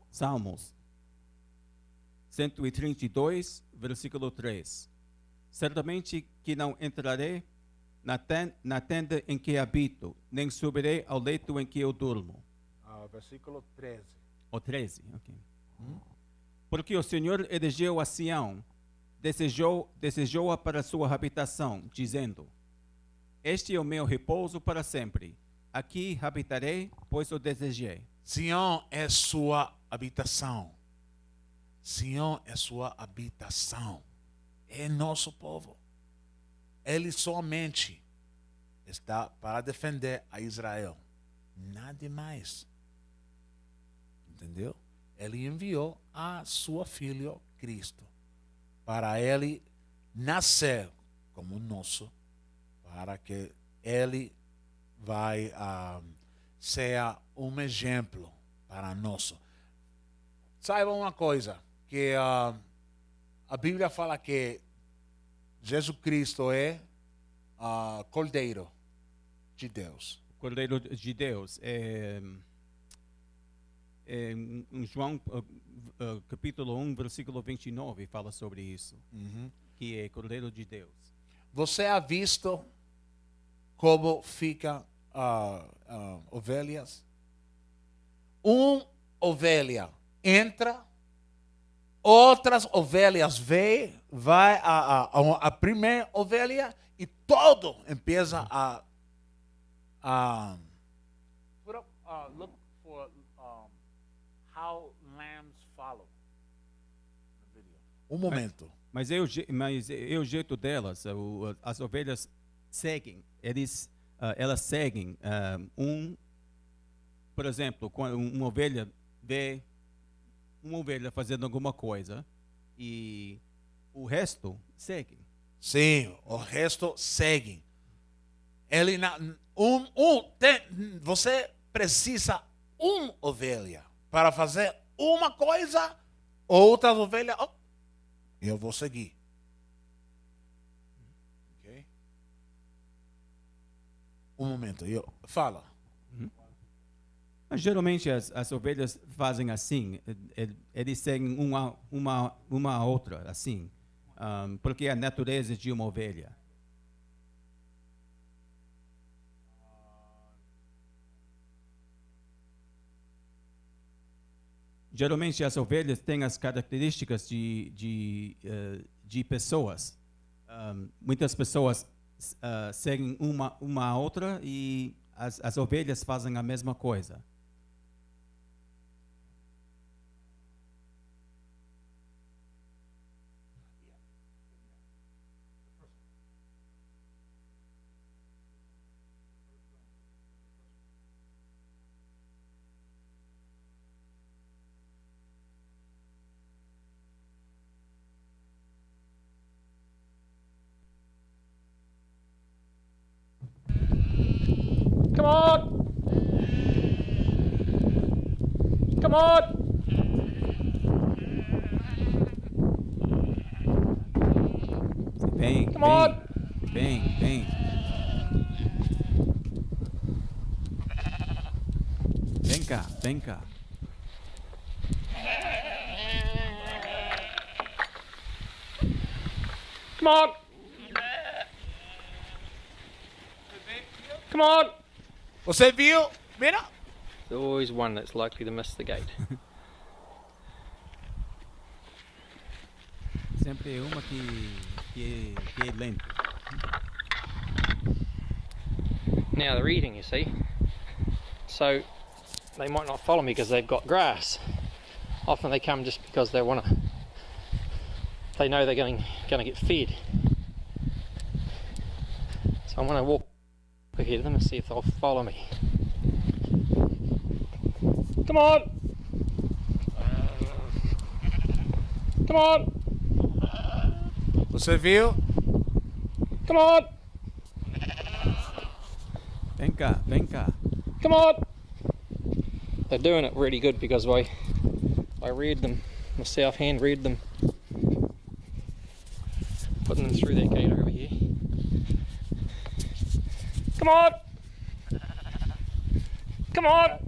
Salmos 132, versículo 3. Certamente que não entrarei na tenda em que habito, nem subirei ao leito em que eu durmo. Versículo 13. O 13, ok. Porque o Senhor elegeu a Sião, desejou-a para sua habitação, dizendo: Este é o meu repouso para sempre. Aqui habitarei, pois o desejei. Sião é sua habitação. Sião é sua habitação. É nosso povo. Ele somente está para defender a Israel. Nada mais. Entendeu? Ele enviou a sua filho Cristo para ele nascer como nosso, para que ele vai ser um exemplo para nós. Saiba uma coisa, que a Bíblia fala que Jesus Cristo é Cordeiro de Deus. Cordeiro de Deus. Em João capítulo 1, versículo 29, fala sobre isso. Que é Cordeiro de Deus. Você ha visto como fica ovelhas? Ovelha entra, outras ovelhas vai a primeira ovelha e todo empieza a look for how lambs follow. Um momento. Mas é o jeito delas. As ovelhas seguem. Elas seguem. Por exemplo, quando uma ovelha vê uma ovelha fazendo alguma coisa e o resto segue. Sim, o resto segue. Você precisa uma ovelha para fazer uma coisa, outras ovelhas, eu vou seguir. Ok? Um momento, fala. Mas, geralmente as ovelhas fazem assim, eles seguem uma a outra assim, porque é a natureza de uma ovelha. Geralmente as ovelhas têm as características de pessoas. Muitas pessoas seguem uma a outra e as ovelhas fazem a mesma coisa. Come on! Come on! Vem, Come on! vem. Vem cá. Come on! Come on! Você viu? Mira. There's always one that's likely to miss the gate. Sempre uma que é lenta. Now they're eating, you see. So they might not follow me because they've got grass. Often they come just because they know they're going to get fed. So I'm going to walk ahead of them and see if they'll follow me. Come on! Come on! Você viu? Come on! Vem cá. Come on! They're doing it really good because I reared them, myself hand reared them, putting them through that gate over here. Come on! Come on!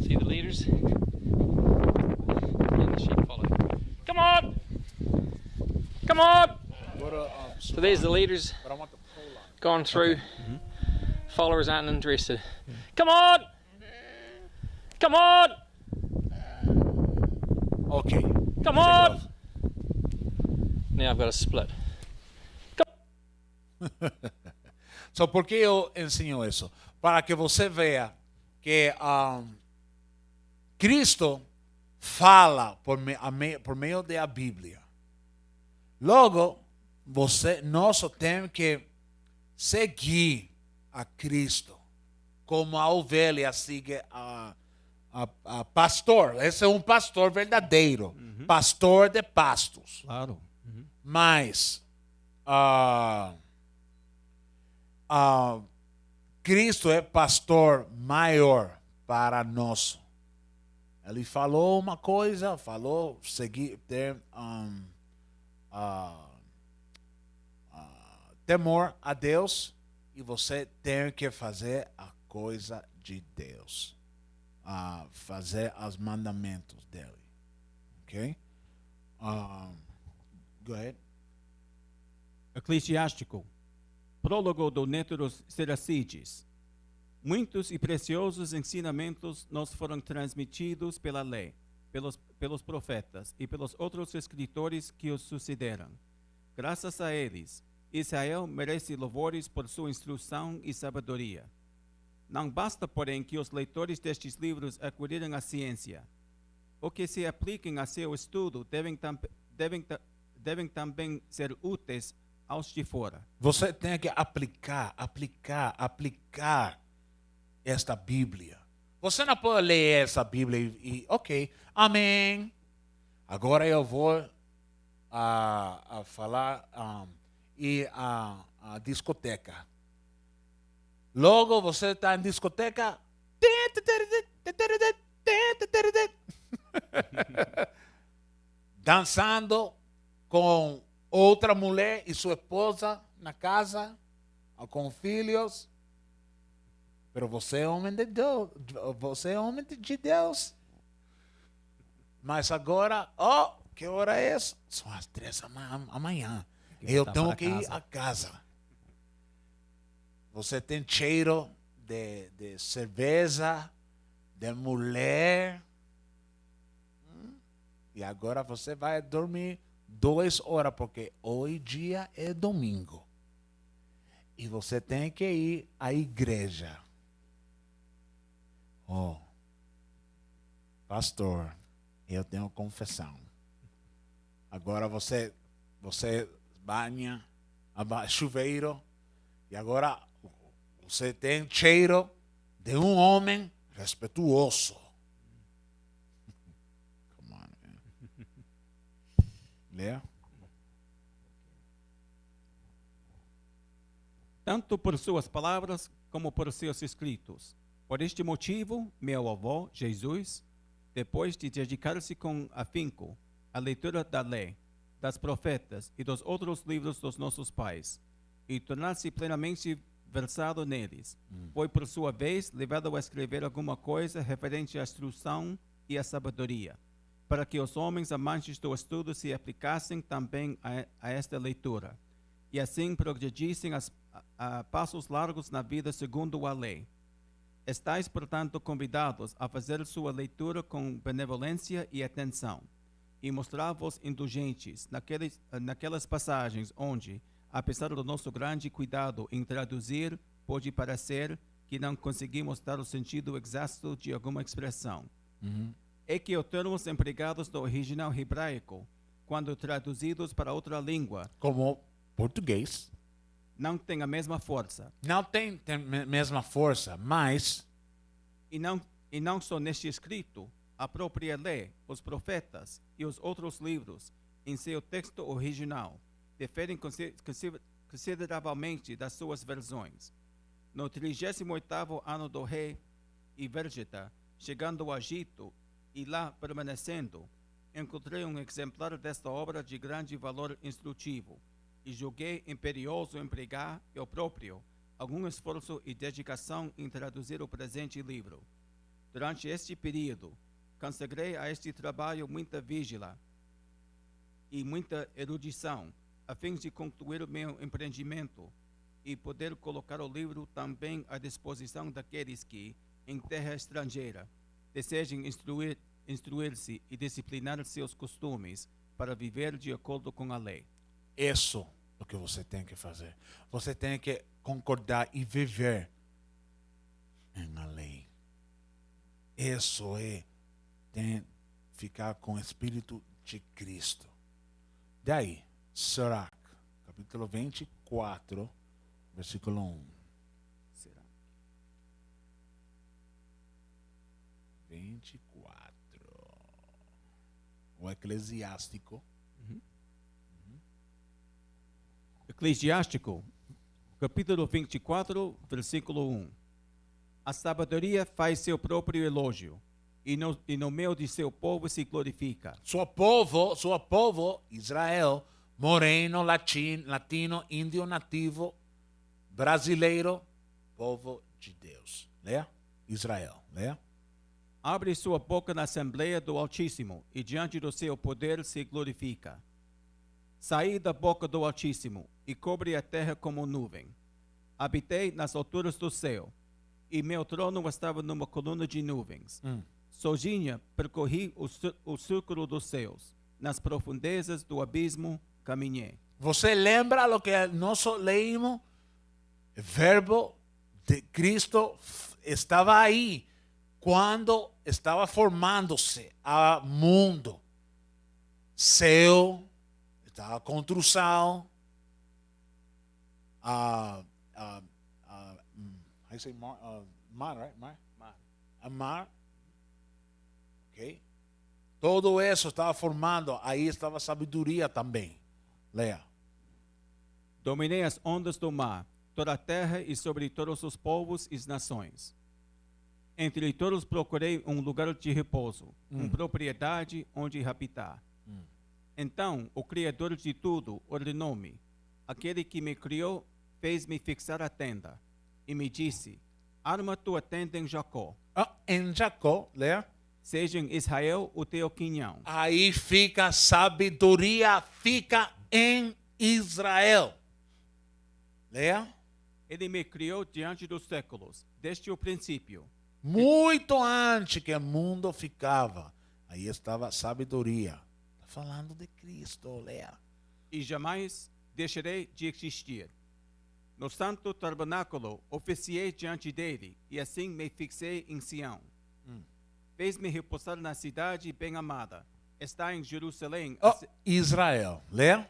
See the leaders? And the sheep follow. Come on! Come on! So there's the leaders gone through. Followers aren't interested. Come on! Come on! Ok. Come on! Now I've got a split. So, por que eu ensino isso? Para que você veja que Cristo fala por meio da Bíblia. Logo, nós temos que seguir a Cristo como a ovelha sigue a pastor. Esse é um pastor verdadeiro, pastor de pastos. Claro. Mas Cristo é pastor maior para nós. Ele falou uma coisa, falou seguir, ter temor a Deus, e você tem que fazer a coisa de Deus, fazer os mandamentos dele. Ok? Go ahead. Eclesiástico. Prólogo do Néteros Seracides. Muitos e preciosos ensinamentos nos foram transmitidos pela lei, pelos profetas e pelos outros escritores que os sucederam. Graças a eles, Israel merece louvores por sua instrução e sabedoria. Não basta, porém, que os leitores destes livros adquirirem a ciência. O que se apliquem a seu estudo devem também ser úteis aos de fora. Você tem que aplicar esta Bíblia. Você não pode ler essa Bíblia e ok, amém. Agora eu vou a falar ir à discoteca. Logo você está em discoteca. Dançando com outra mulher e sua esposa na casa, com filhos. Mas você é homem de Deus. Você é homem de Deus. Mas agora, que hora é essa? São as 3 da manhã. Eu tenho que ir a casa. Você tem cheiro de cerveja, de mulher. E agora você vai dormir 2 horas, porque hoje dia é domingo. E você tem que ir à igreja. Pastor, eu tenho confissão. Agora você banha, chuveiro, e agora você tem cheiro de um homem respeituoso. Come on, man. Leia. Tanto por suas palavras como por seus escritos. Por este motivo, meu avô, Jesus, depois de dedicar-se com afinco à leitura da lei, das profetas e dos outros livros dos nossos pais, e tornar-se plenamente versado neles, foi por sua vez levado a escrever alguma coisa referente à instrução e à sabedoria, para que os homens amantes do estudo se aplicassem também a esta leitura, e assim progredissem a passos largos na vida segundo a lei. Estais, portanto, convidados a fazer sua leitura com benevolência e atenção, e mostrar-vos indulgentes naquelas passagens onde, apesar do nosso grande cuidado em traduzir, pode parecer que não conseguimos dar o sentido exato de alguma expressão. É que os termos empregados no original hebraico, quando traduzidos para outra língua, como português, não têm a mesma força. Não tem mesma força, mas... E não só neste escrito, a própria lei, os profetas e os outros livros, em seu texto original, diferem consideravelmente das suas versões. No 38º ano do rei Ivérgeta, chegando ao Egito e lá permanecendo, encontrei um exemplar desta obra de grande valor instrutivo, e julguei imperioso empregar eu próprio algum esforço e dedicação em traduzir o presente livro. Durante este período, consagrei a este trabalho muita vigília e muita erudição, a fim de concluir o meu empreendimento e poder colocar o livro também à disposição daqueles que, em terra estrangeira, desejem instruir-se e disciplinar seus costumes para viver de acordo com a lei. Isso é o que você tem que fazer. Você tem que concordar e viver na lei. Isso é ficar com o Espírito de Cristo. Daí, Sirach, capítulo 24, versículo 1. Será? 24. O Eclesiástico. Eclesiástico, capítulo 24, versículo 1. A sabedoria faz seu próprio elogio, e no meio de seu povo se glorifica. Seu povo, Israel, moreno, latino, índio, nativo, brasileiro, povo de Deus. Leia? Israel. Leia? Abre sua boca na Assembleia do Altíssimo, e diante do seu poder se glorifica. Saí da boca do Altíssimo, e cobre a terra como nuvem. Habitei nas alturas do céu, e meu trono estava numa coluna de nuvens. Sozinha percorri o círculo dos céus, nas profundezas do abismo caminhei. Você lembra o que nós leímos? O verbo de Cristo estava aí quando estava formando-se o mundo. Céu, estava a construção, how you say mar, right? Mar. A mar. Ok? Todo isso estava formando. Aí estava a sabedoria também. Leia. Dominei as ondas do mar, toda a terra e sobre todos os povos e nações. Entre todos procurei um lugar de repouso, uma propriedade onde habitar. Então o Criador de tudo ordenou-me. Aquele que me criou fez-me fixar a tenda e me disse: arma tua tenda em Jacó. Em Jacó, leia. Seja em Israel o teu quinhão. Aí fica sabedoria, fica em Israel. Leia. Ele me criou diante dos séculos, desde o princípio. Muito antes que o mundo ficava. Aí estava a sabedoria. Está falando de Cristo, leia. E jamais deixarei de existir. No santo tabernáculo oficiei diante dele, e assim me fixei em Sião. Fez-me repousar na cidade bem amada. Está em Jerusalém. Israel, leia.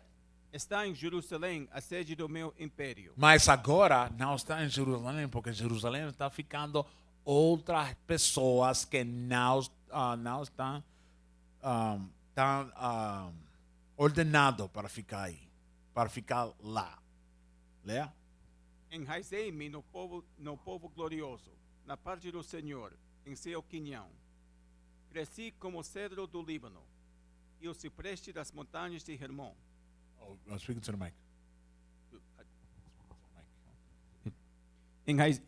Está em Jerusalém a sede do meu império. Mas agora não está em Jerusalém, porque Jerusalém está ficando outras pessoas que não estão ordenadas para ficar aí, para ficar lá. Leia. Enraizei-me no povo glorioso, na parte do Senhor, em seu quinhão. Cresci como cedro do Líbano e o cipreste das montanhas de Hermon. Speaking to the mic.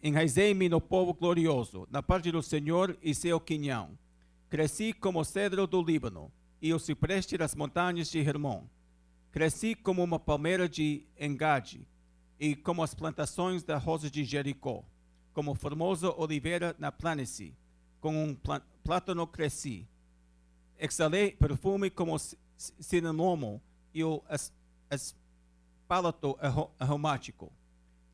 Enraizei-me no povo glorioso, na parte do Senhor e seu quinhão. Cresci como cedro do Líbano e o cipreste das montanhas de Hermon. Cresci como uma palmeira de Engade e como as plantações da rosa de Jericó. Como formosa oliveira na planície, com um plátano cresci. Exalei perfume como cinnamon e o palato aromático.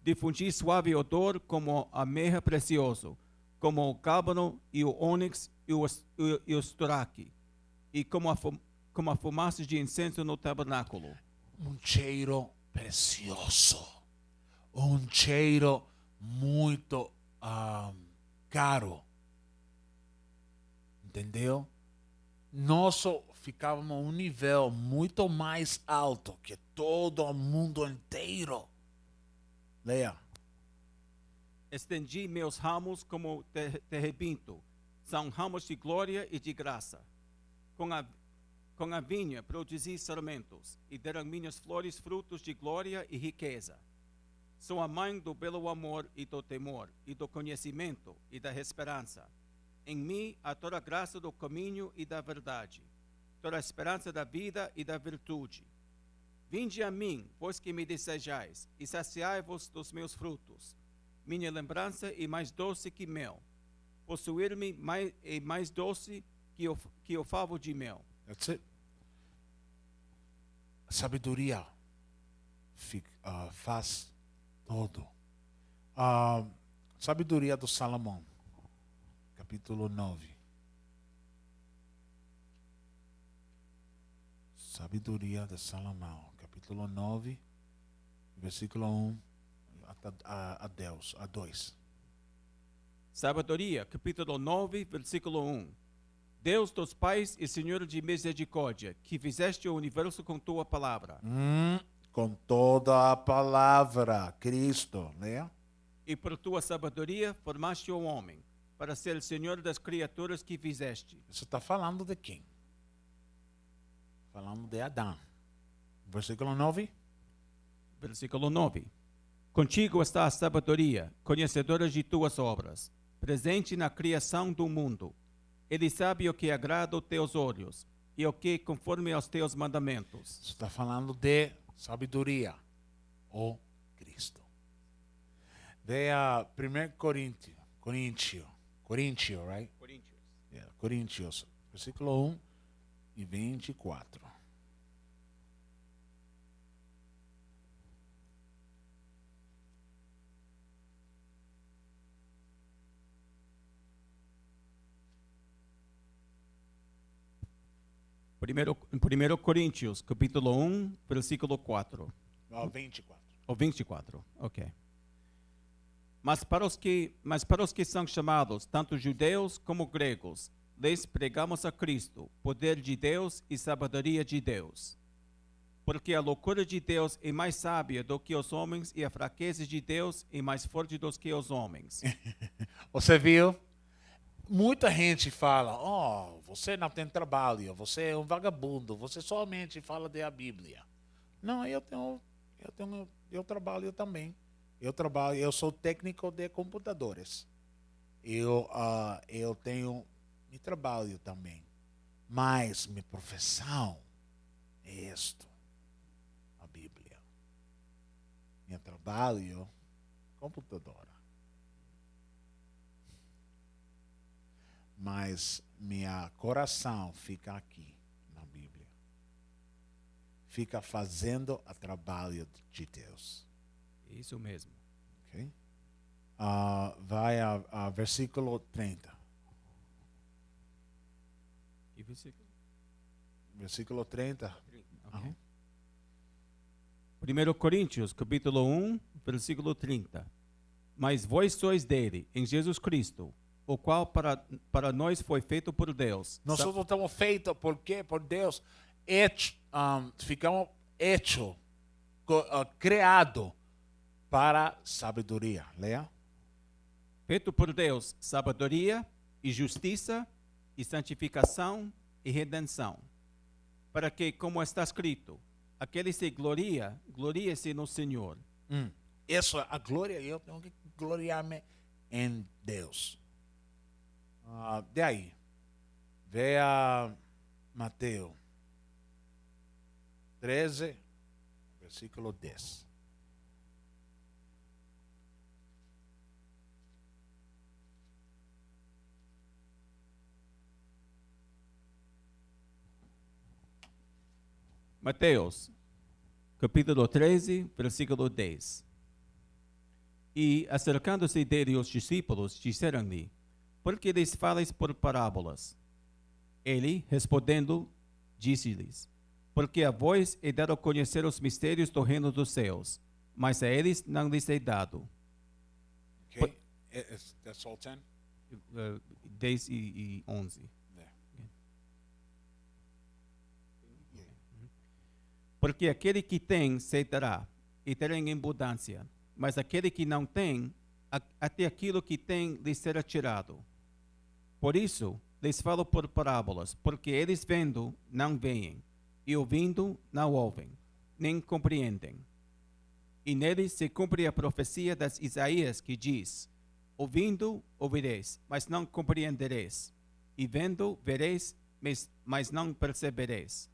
Difundi suave odor como a mirra precioso, como o cábano e o ônix e o estoraque, e como a fumaça de incenso no tabernáculo. Um cheiro precioso, um cheiro muito caro. Entendeu? Nós ficávamos a um nível muito mais alto que todo o mundo inteiro. Leia. Estendi meus ramos como terebinto, são ramos de glória e de graça. Com a vinha produzi sarmentos, e deram minhas flores frutos de glória e riqueza. Sou a mãe do belo amor e do temor, e do conhecimento e da esperança. Em mim há toda a graça do caminho e da verdade, toda a esperança da vida e da virtude. Vinde a mim, pois que me desejais, e saciai-vos dos meus frutos. Minha lembrança é mais doce que mel. Possuir-me é mais doce que o favo de mel. That's it. A sabedoria faz tudo. Sabedoria do Salomão, capítulo 9. Sabedoria de Salomão, capítulo 9, versículo 1 a 2. Sabedoria, capítulo 9, versículo 1. Deus dos pais e Senhor de misericórdia, que fizeste o universo com tua palavra. Com toda a palavra, Cristo, né? E por tua sabedoria formaste o homem, para ser o Senhor das criaturas que fizeste. Isso está falando de quem? Falando de Adão. Versículo 9. Versículo 9. Contigo está a sabedoria, conhecedora de tuas obras, presente na criação do mundo. Ele sabe o que agrada aos teus olhos e o que conforme aos teus mandamentos. Isso está falando de sabedoria, o Cristo. Veja 1 Coríntios, right? Yeah, Coríntios, versículo 1 e 24. 1 Coríntios, capítulo 1, versículo 4. 24. Ou 24, ok. Mas para os que são chamados, tanto judeus como gregos, lhes pregamos a Cristo, poder de Deus e sabedoria de Deus. Porque a loucura de Deus é mais sábia do que os homens e a fraqueza de Deus é mais forte do que os homens. Você viu? Muita gente fala, você não tem trabalho, você é um vagabundo, você somente fala da Bíblia. Não, eu trabalho também. Eu sou técnico de computadores. Eu tenho meu trabalho também. Mas minha profissão é isto, a Bíblia. Meu trabalho, computadora. Mas meu coração fica aqui, na Bíblia. Fica fazendo o trabalho de Deus. Isso mesmo. Okay? Vai a versículo 30. Que versículo? Versículo 30. Okay. 1 Coríntios, capítulo 1, versículo 30. Mas vós sois dele, em Jesus Cristo, o qual para nós foi feito por Deus. Nós estamos feitos por quê? Por Deus. Ficamos hechos, criados para sabedoria. Leia. Feito por Deus, sabedoria e justiça e santificação e redenção. Para que, como está escrito, aquele se glorie-se no Senhor. Isso é a glória, eu tenho que gloriar-me em Deus. Daí, veja Mateus 13, versículo 10. Mateus, capítulo 13, versículo 10. E, acercando-se dele os discípulos, disseram-lhe, por que lhes falas por parábolas? Ele, respondendo, disse-lhes, porque a vós é dado conhecer os mistérios do reino dos céus, mas a eles não lhes é dado. Okay. That's all 10? 10 e 11. Porque aquele que tem, cederá, e terá em abundância. Mas aquele que não tem, até aquilo que tem lhe será tirado. Por isso, lhes falo por parábolas, porque eles vendo, não veem, e ouvindo, não ouvem, nem compreendem. E neles se cumpre a profecia das Isaías, que diz, ouvindo, ouvireis, mas não compreendereis. E vendo, vereis, mas não percebereis.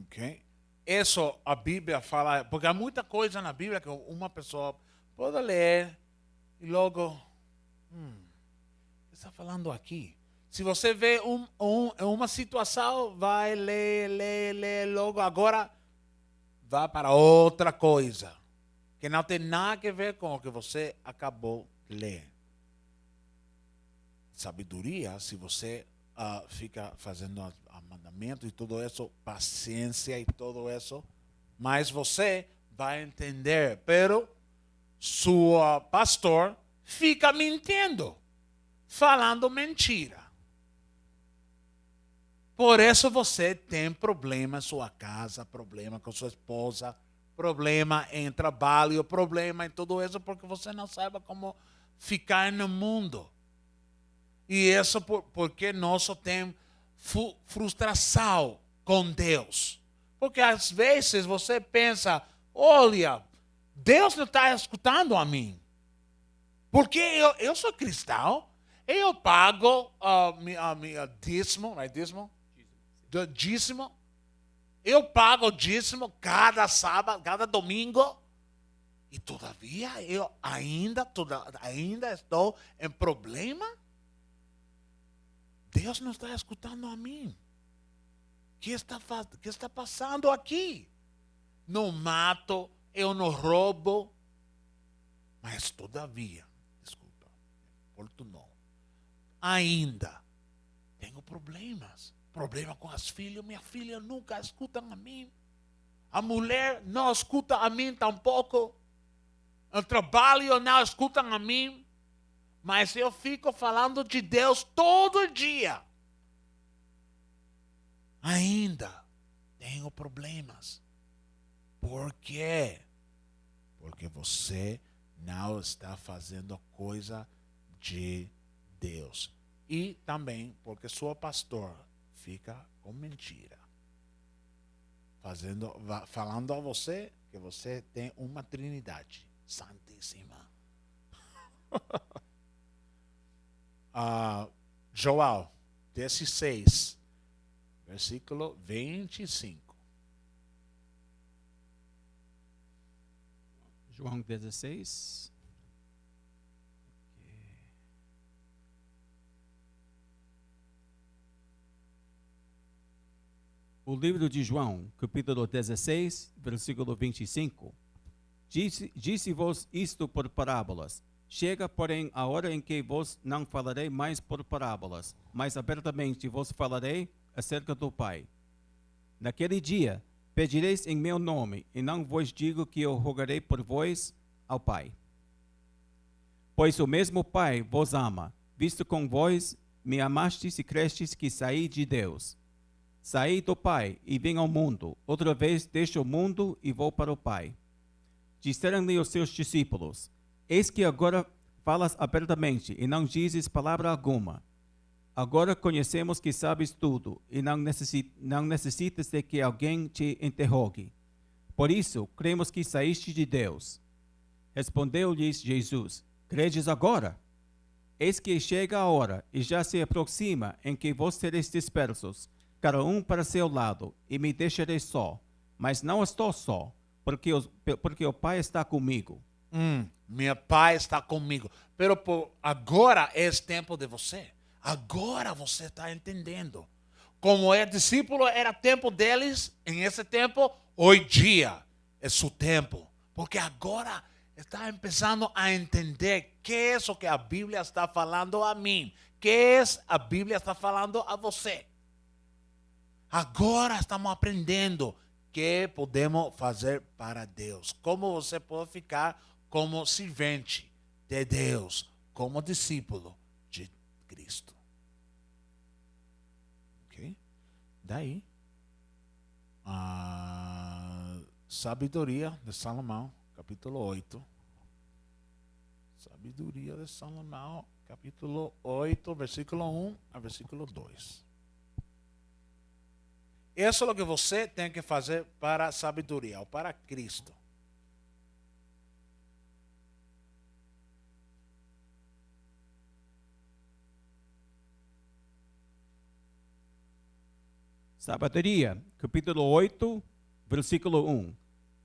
Ok. Isso a Bíblia fala, porque há muita coisa na Bíblia que uma pessoa pode ler e logo, o que está falando aqui? Se você vê uma situação, vai ler, logo agora vai para outra coisa, que não tem nada a ver com o que você acabou de ler. Sabedoria, se você fica fazendo mandamento e tudo isso, paciência e tudo isso, mas você vai entender, pero seu pastor fica mentindo, falando mentira. Por isso você tem problema em sua casa, problema com sua esposa, problema em trabalho, problema em tudo isso, porque você não sabe como ficar no mundo. E isso porque nós só temos frustração com Deus. Porque às vezes você pensa, olha, Deus não está escutando a mim. Porque eu sou cristão, eu pago minha dízimo, não é dízimo? Dízimo. Eu pago dízimo cada sábado, cada domingo. E todavia eu ainda estou em problema. Deus não está escutando a mim. O que está passando aqui? Não mato, eu não roubo. Mas todavia, desculpa, ainda tenho problemas. problema com as filhas. Minha filha nunca escuta a mim. A mulher não escuta a mim tampouco. O trabalho não escuta a mim. Mas eu fico falando de Deus todo dia. Ainda tenho problemas. Por quê? Porque você não está fazendo coisa de Deus. E também porque seu pastor fica com mentira. Falando a você que você tem uma trindade santíssima. Joel 16, versículo 25. João 16. O livro de João, capítulo 16, versículo 25. Disse-vos isto por parábolas. Chega, porém, a hora em que vos não falarei mais por parábolas, mas abertamente vos falarei acerca do Pai. Naquele dia, pedireis em meu nome, e não vos digo que eu rogarei por vós ao Pai. Pois o mesmo Pai vos ama, visto com vós me amastes e crestes que saí de Deus. Saí do Pai e vim ao mundo, outra vez deixo o mundo e vou para o Pai. Disseram-lhe os seus discípulos: Eis que agora falas abertamente e não dizes palavra alguma. Agora conhecemos que sabes tudo e não necessitas de que alguém te interrogue. Por isso, cremos que saíste de Deus. Respondeu-lhes Jesus: Credes agora? Eis que chega a hora e já se aproxima em que vós sereis dispersos, cada um para seu lado, e me deixareis só. Mas não estou só, porque o Pai está comigo. Meu Pai está comigo. Pero agora é o tempo de você. Agora você está entendendo. Como é discípulo, era tempo deles. Em esse tempo, hoje dia é seu tempo. Porque agora está começando a entender que é isso que a Bíblia está falando a mim. Que é a Bíblia está falando a você. Agora estamos aprendendo o que podemos fazer para Deus. Como você pode ficar como servente de Deus, como discípulo de Cristo. Ok? Daí, a sabedoria de Salomão, capítulo 8. Sabedoria de Salomão, capítulo 8, versículo 1 a versículo 2. Isso é o que você tem que fazer para a sabedoria, ou para Cristo. Sabedoria, capítulo 8, versículo 1.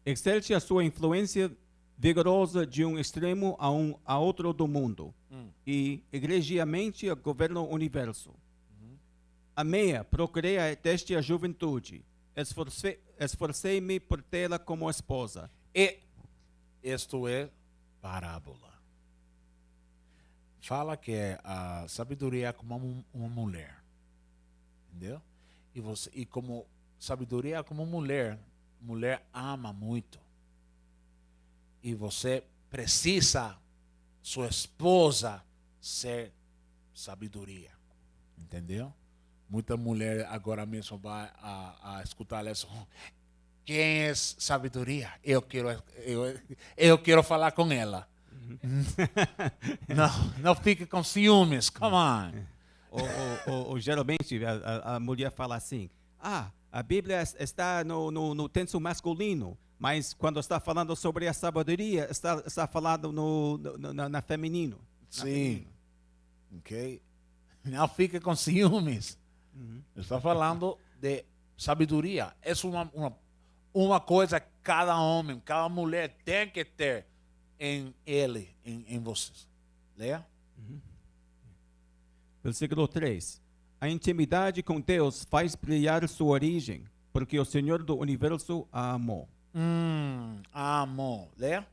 Exerce a sua influência vigorosa de um extremo a outro do mundo e egregiamente governa o universo. Amei-a, procurei desde a juventude, esforcei-me por tê-la como esposa. E isto é parábola. Fala que a sabedoria é como uma mulher. Entendeu? E como sabedoria é como mulher ama muito. E você precisa, sua esposa, ser sabedoria. Entendeu? Muita mulher agora mesmo vai a escutar isso. Quem é sabedoria? Eu quero falar com ela. Não fique com ciúmes. Come on. Ou geralmente a mulher fala assim: a Bíblia está no tenso masculino, mas quando está falando sobre a sabedoria, está falando na feminino. Sim. Ok? Não fique com ciúmes. Está falando de sabedoria. É uma coisa que cada homem, cada mulher tem que ter em ele, em vocês. Leia. Versículo 3. A intimidade com Deus faz brilhar sua origem, porque o Senhor do universo a amou. Amor. Leia.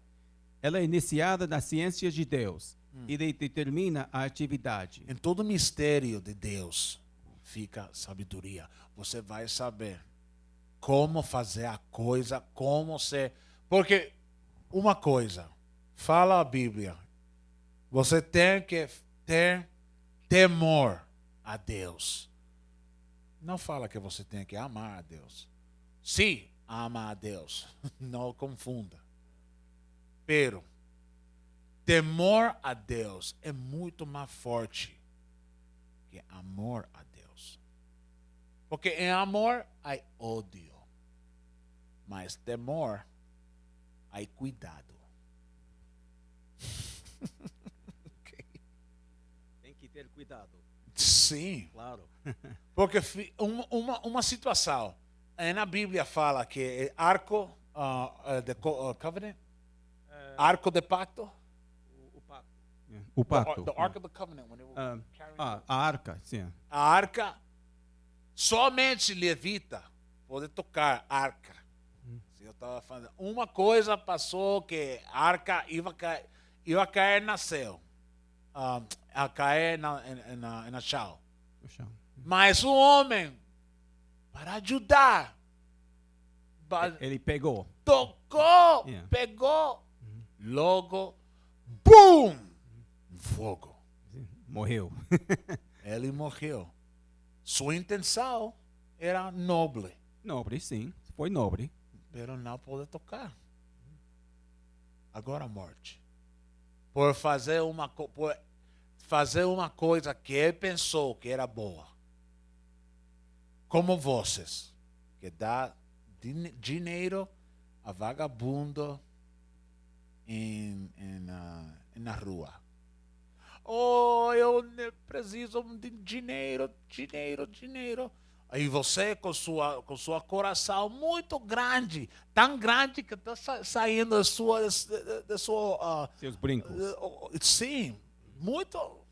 Ela é iniciada na ciência de Deus e determina a atividade. Em todo o mistério de Deus. fica sabedoria. Você vai saber como fazer a coisa, como ser. Porque uma coisa, fala a Bíblia, você tem que ter temor a Deus. Não fala que você tem que amar a Deus. Sim, ama a Deus. Não confunda. Pero temor a Deus é muito mais forte que amor a Deus. Porque em amor há ódio. Mas temor há cuidado. Okay. Tem que ter cuidado. Sim. Claro. Porque uma situação. Na Bíblia fala que arco de covenant, arco de pacto. O pacto. The Ark of the Covenant. When they were carrying a arca, sim. a arca, somente levita pode tocar arca. Eu estava falando, uma coisa passou que a arca ia cair no céu, a cair na chão. No chão. Mas o homem, para ajudar, Ele pegou. tocou, Yeah. pegou, logo, BUM! Fogo. Morreu. Ele morreu. Sua intenção era nobre, Nobre, sim. Foi nobre. mas não pôde tocar. Agora a morte. Por fazer uma coisa que ele pensou que era boa. Como vocês, que dá dinheiro a vagabundo na rua. Oh, eu preciso de dinheiro. Aí você, com sua coração muito grande, tão grande que está saindo da sua Seus brincos. sim, muito.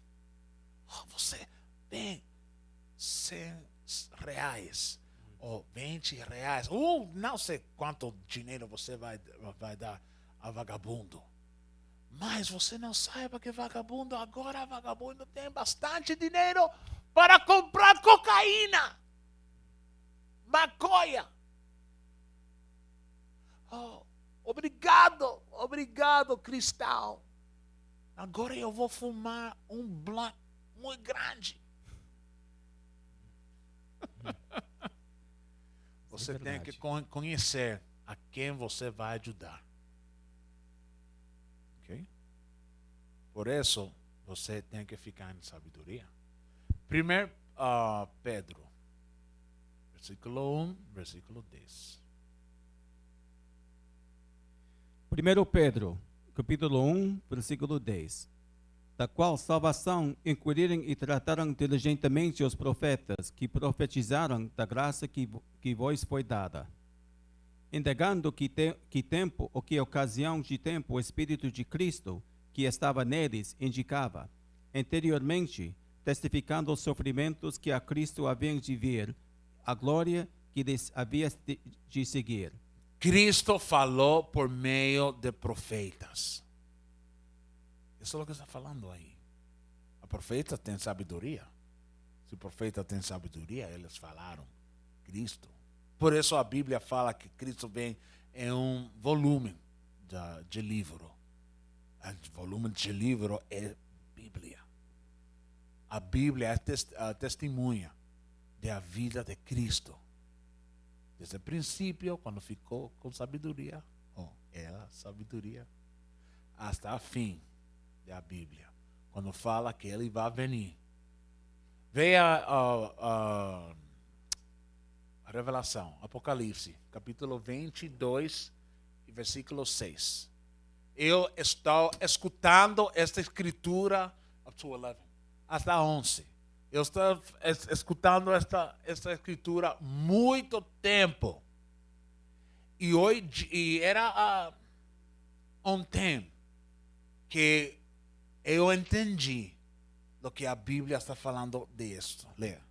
Você tem 100 reais ou 20 reais, não sei quanto dinheiro você vai dar a vagabundo. Mas você não saiba que vagabundo tem bastante dinheiro para comprar cocaína, maconha. Oh, obrigado, cristão. Agora eu vou fumar um blunt muito grande. Você tem que conhecer a quem você vai ajudar. Ok? Por isso, você tem que ficar em sabedoria. Primeiro, Pedro, versículo 1, versículo 10. 1 Pedro, capítulo 1, versículo 10. Da qual salvação inquiriram e trataram diligentemente os profetas que profetizaram da graça que vos foi dada. Indagando que tempo ou que ocasião de tempo o Espírito de Cristo que estava neles indicava, anteriormente, testificando os sofrimentos que a Cristo haviam de vir, a glória que lhes havia de seguir. Cristo falou por meio de profetas. Isso é o que está falando aí. A profeta tem sabedoria. Se o profeta tem sabedoria, eles falaram Cristo. Por isso a Bíblia fala que Cristo vem em um volume de livro. O volume de livro é Bíblia. A Bíblia é a testemunha da vida de Cristo. Desde o princípio, quando ficou com sabedoria, sabedoria, hasta o fim da Bíblia, quando fala que ele vai venir. Veja a revelação, Apocalipse, capítulo 22, versículo 6. Eu estou escutando esta escritura up to 11, hasta 11. Eu estou escutando esta escritura muito tempo. E hoje era ontem que eu entendi do que a Bíblia está falando disso. Leia.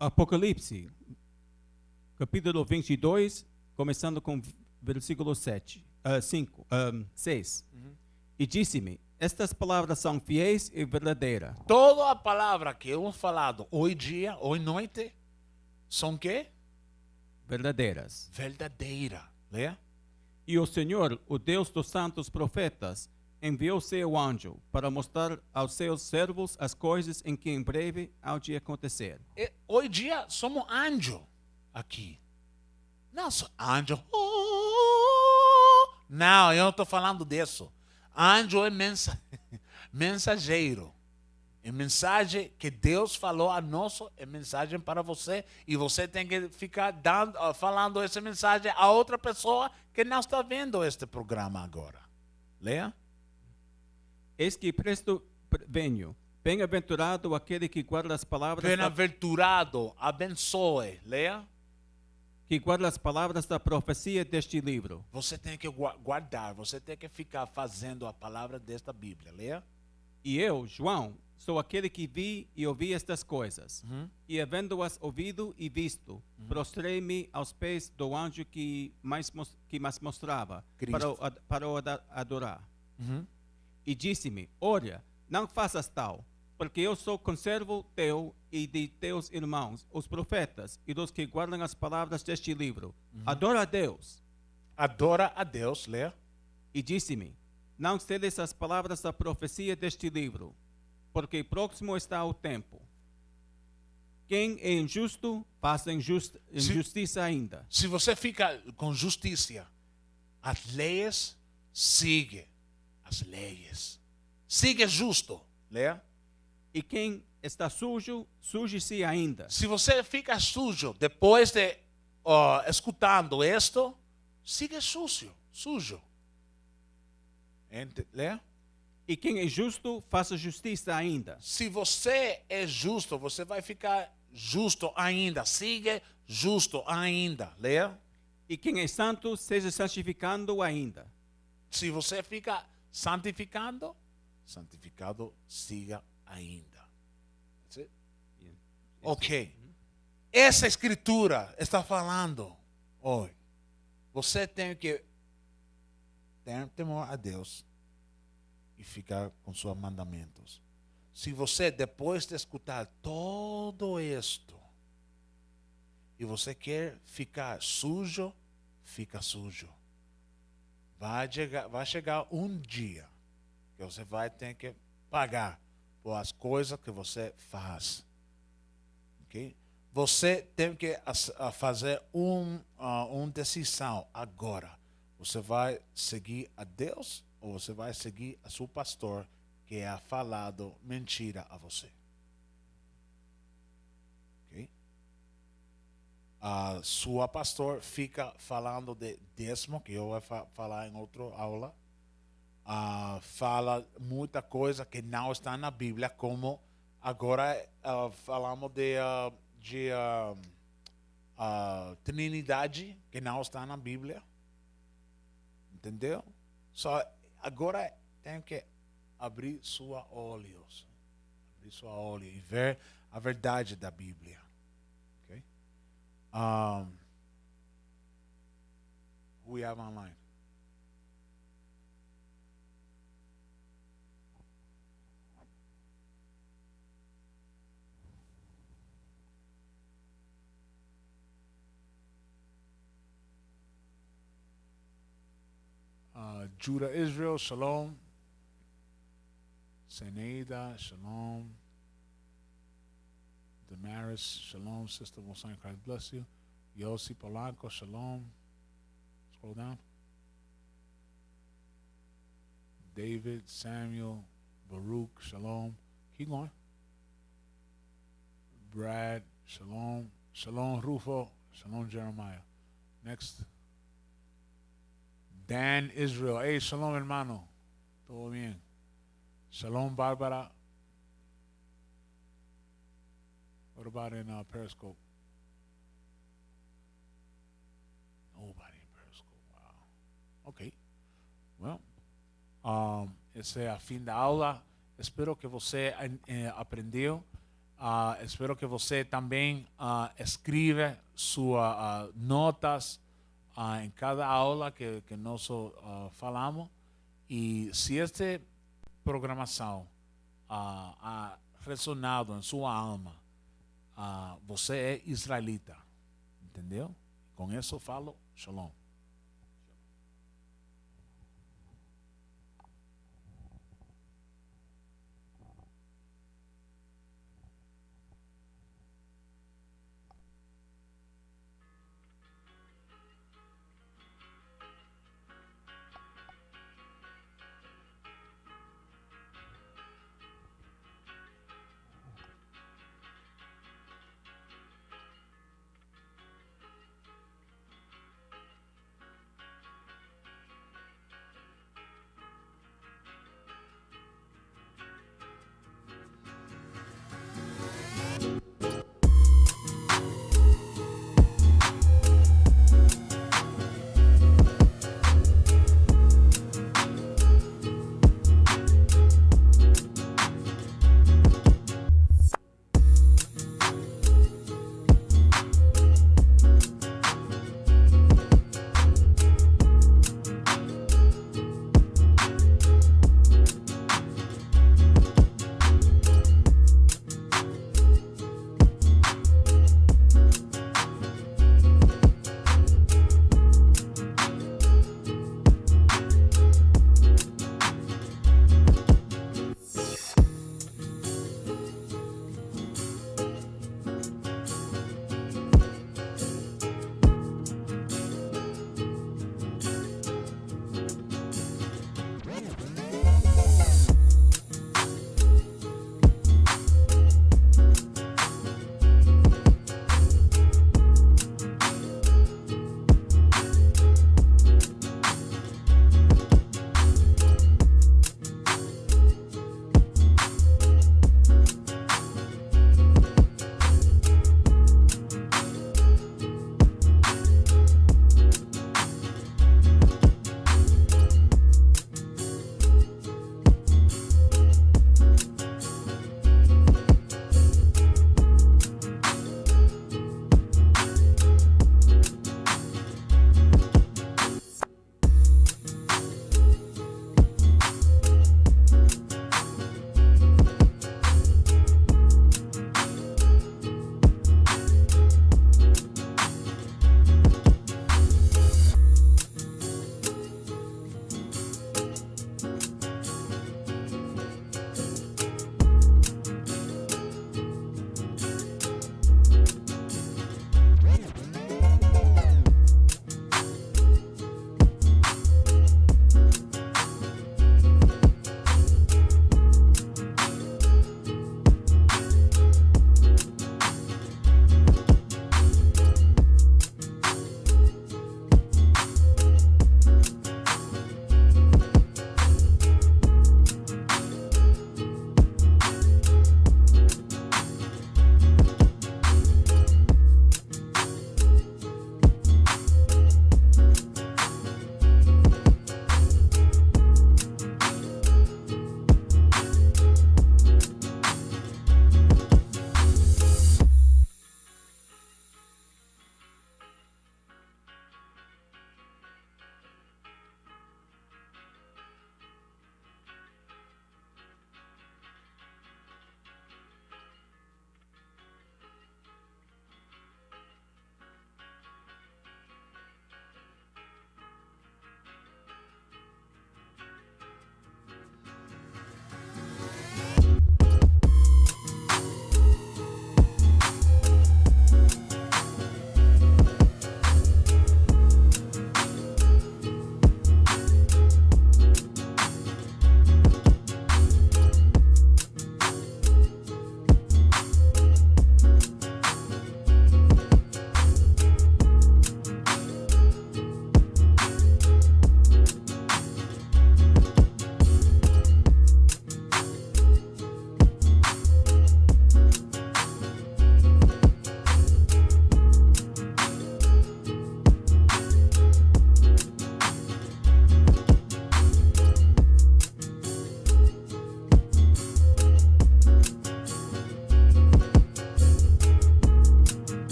Apocalipse, capítulo 22, começando com versículo 6. E disse-me, estas palavras são fiéis e verdadeiras. Toda a palavra que hemos falado hoje dia, hoje noite, são que? Verdadeiras. Verdadeira. Leia. E o Senhor, o Deus dos santos profetas, enviou seu anjo para mostrar aos seus servos as coisas em que em breve há de acontecer. Hoje dia somos anjo aqui. Não, anjo. Não, eu não estou falando disso. Anjo é mensageiro. É mensagem que Deus falou a nós, é mensagem para você. E você tem que ficar falando essa mensagem a outra pessoa que não está vendo este programa agora. Leia. Eis que presto venho. Bem-aventurado aquele que guarda as palavras. Bem-aventurado, abençoe. Leia. Que guarda as palavras da profecia deste livro. Você tem que guardar, você tem que ficar fazendo a palavra desta Bíblia. Leia. E eu, João, sou aquele que vi e ouvi estas coisas. E havendo-as ouvido e visto, prostrei-me aos pés do anjo que mais mostrava para o adorar. E disse-me, olha, não faças tal, porque eu sou conservo teu e de teus irmãos, os profetas, e dos que guardam as palavras deste livro. Adora a Deus. Adora a Deus, leia. E disse-me, não cedes as palavras da profecia deste livro, porque próximo está o tempo. Quem é injusto, faça injustiça ainda. Se você fica com justiça, as leis, siga as leis. Siga justo, leia. E quem está sujo, suje-se ainda. Se você fica sujo depois de escutando isto, siga sujo. Leia. E quem é justo, faça justiça ainda. Se você é justo, você vai ficar justo ainda. Siga justo ainda. Leia. E quem é santo, seja santificando ainda. Se você fica santificado siga ainda. Ok. Essa escritura está falando hoje. Você tem que ter temor a Deus e ficar com seus mandamentos. Se você, depois de escutar todo isto, e você quer ficar sujo, fica sujo. Vai chegar um dia que você vai ter que pagar por as coisas que você faz. Okay? Você tem que fazer uma decisão agora. Você vai seguir a Deus ou você vai seguir a seu pastor que é falado mentira a você? Okay? A sua pastor fica falando de dízimo, que eu vou falar em outra aula. Fala muita coisa que não está na Bíblia, como agora falamos de Trindade, que não está na Bíblia. Entendeu? Só agora tem que abrir seus olhos. Abrir seus olhos e ver a verdade da Bíblia. Okay? Who we have online? Judah Israel, shalom. Seneida, shalom. Damaris, shalom. Sister Wilson, Christ bless you. Yossi Polanco, shalom. Scroll down. David, Samuel, Baruch, shalom. Keep going. Brad, shalom. Shalom, Rufo. Shalom, Jeremiah. Next. Dan Israel. Hey, shalom, hermano. Todo bien. Shalom, Barbara. What about in Periscope? Nobody in Periscope. Wow. Okay. Well, esse é a fim da aula. Espero que você aprendeu. Espero que você também escreva suas notas em cada aula que nós falamos. E se este programação ressonado em sua alma, você é israelita, entendeu? Com isso eu falo, shalom.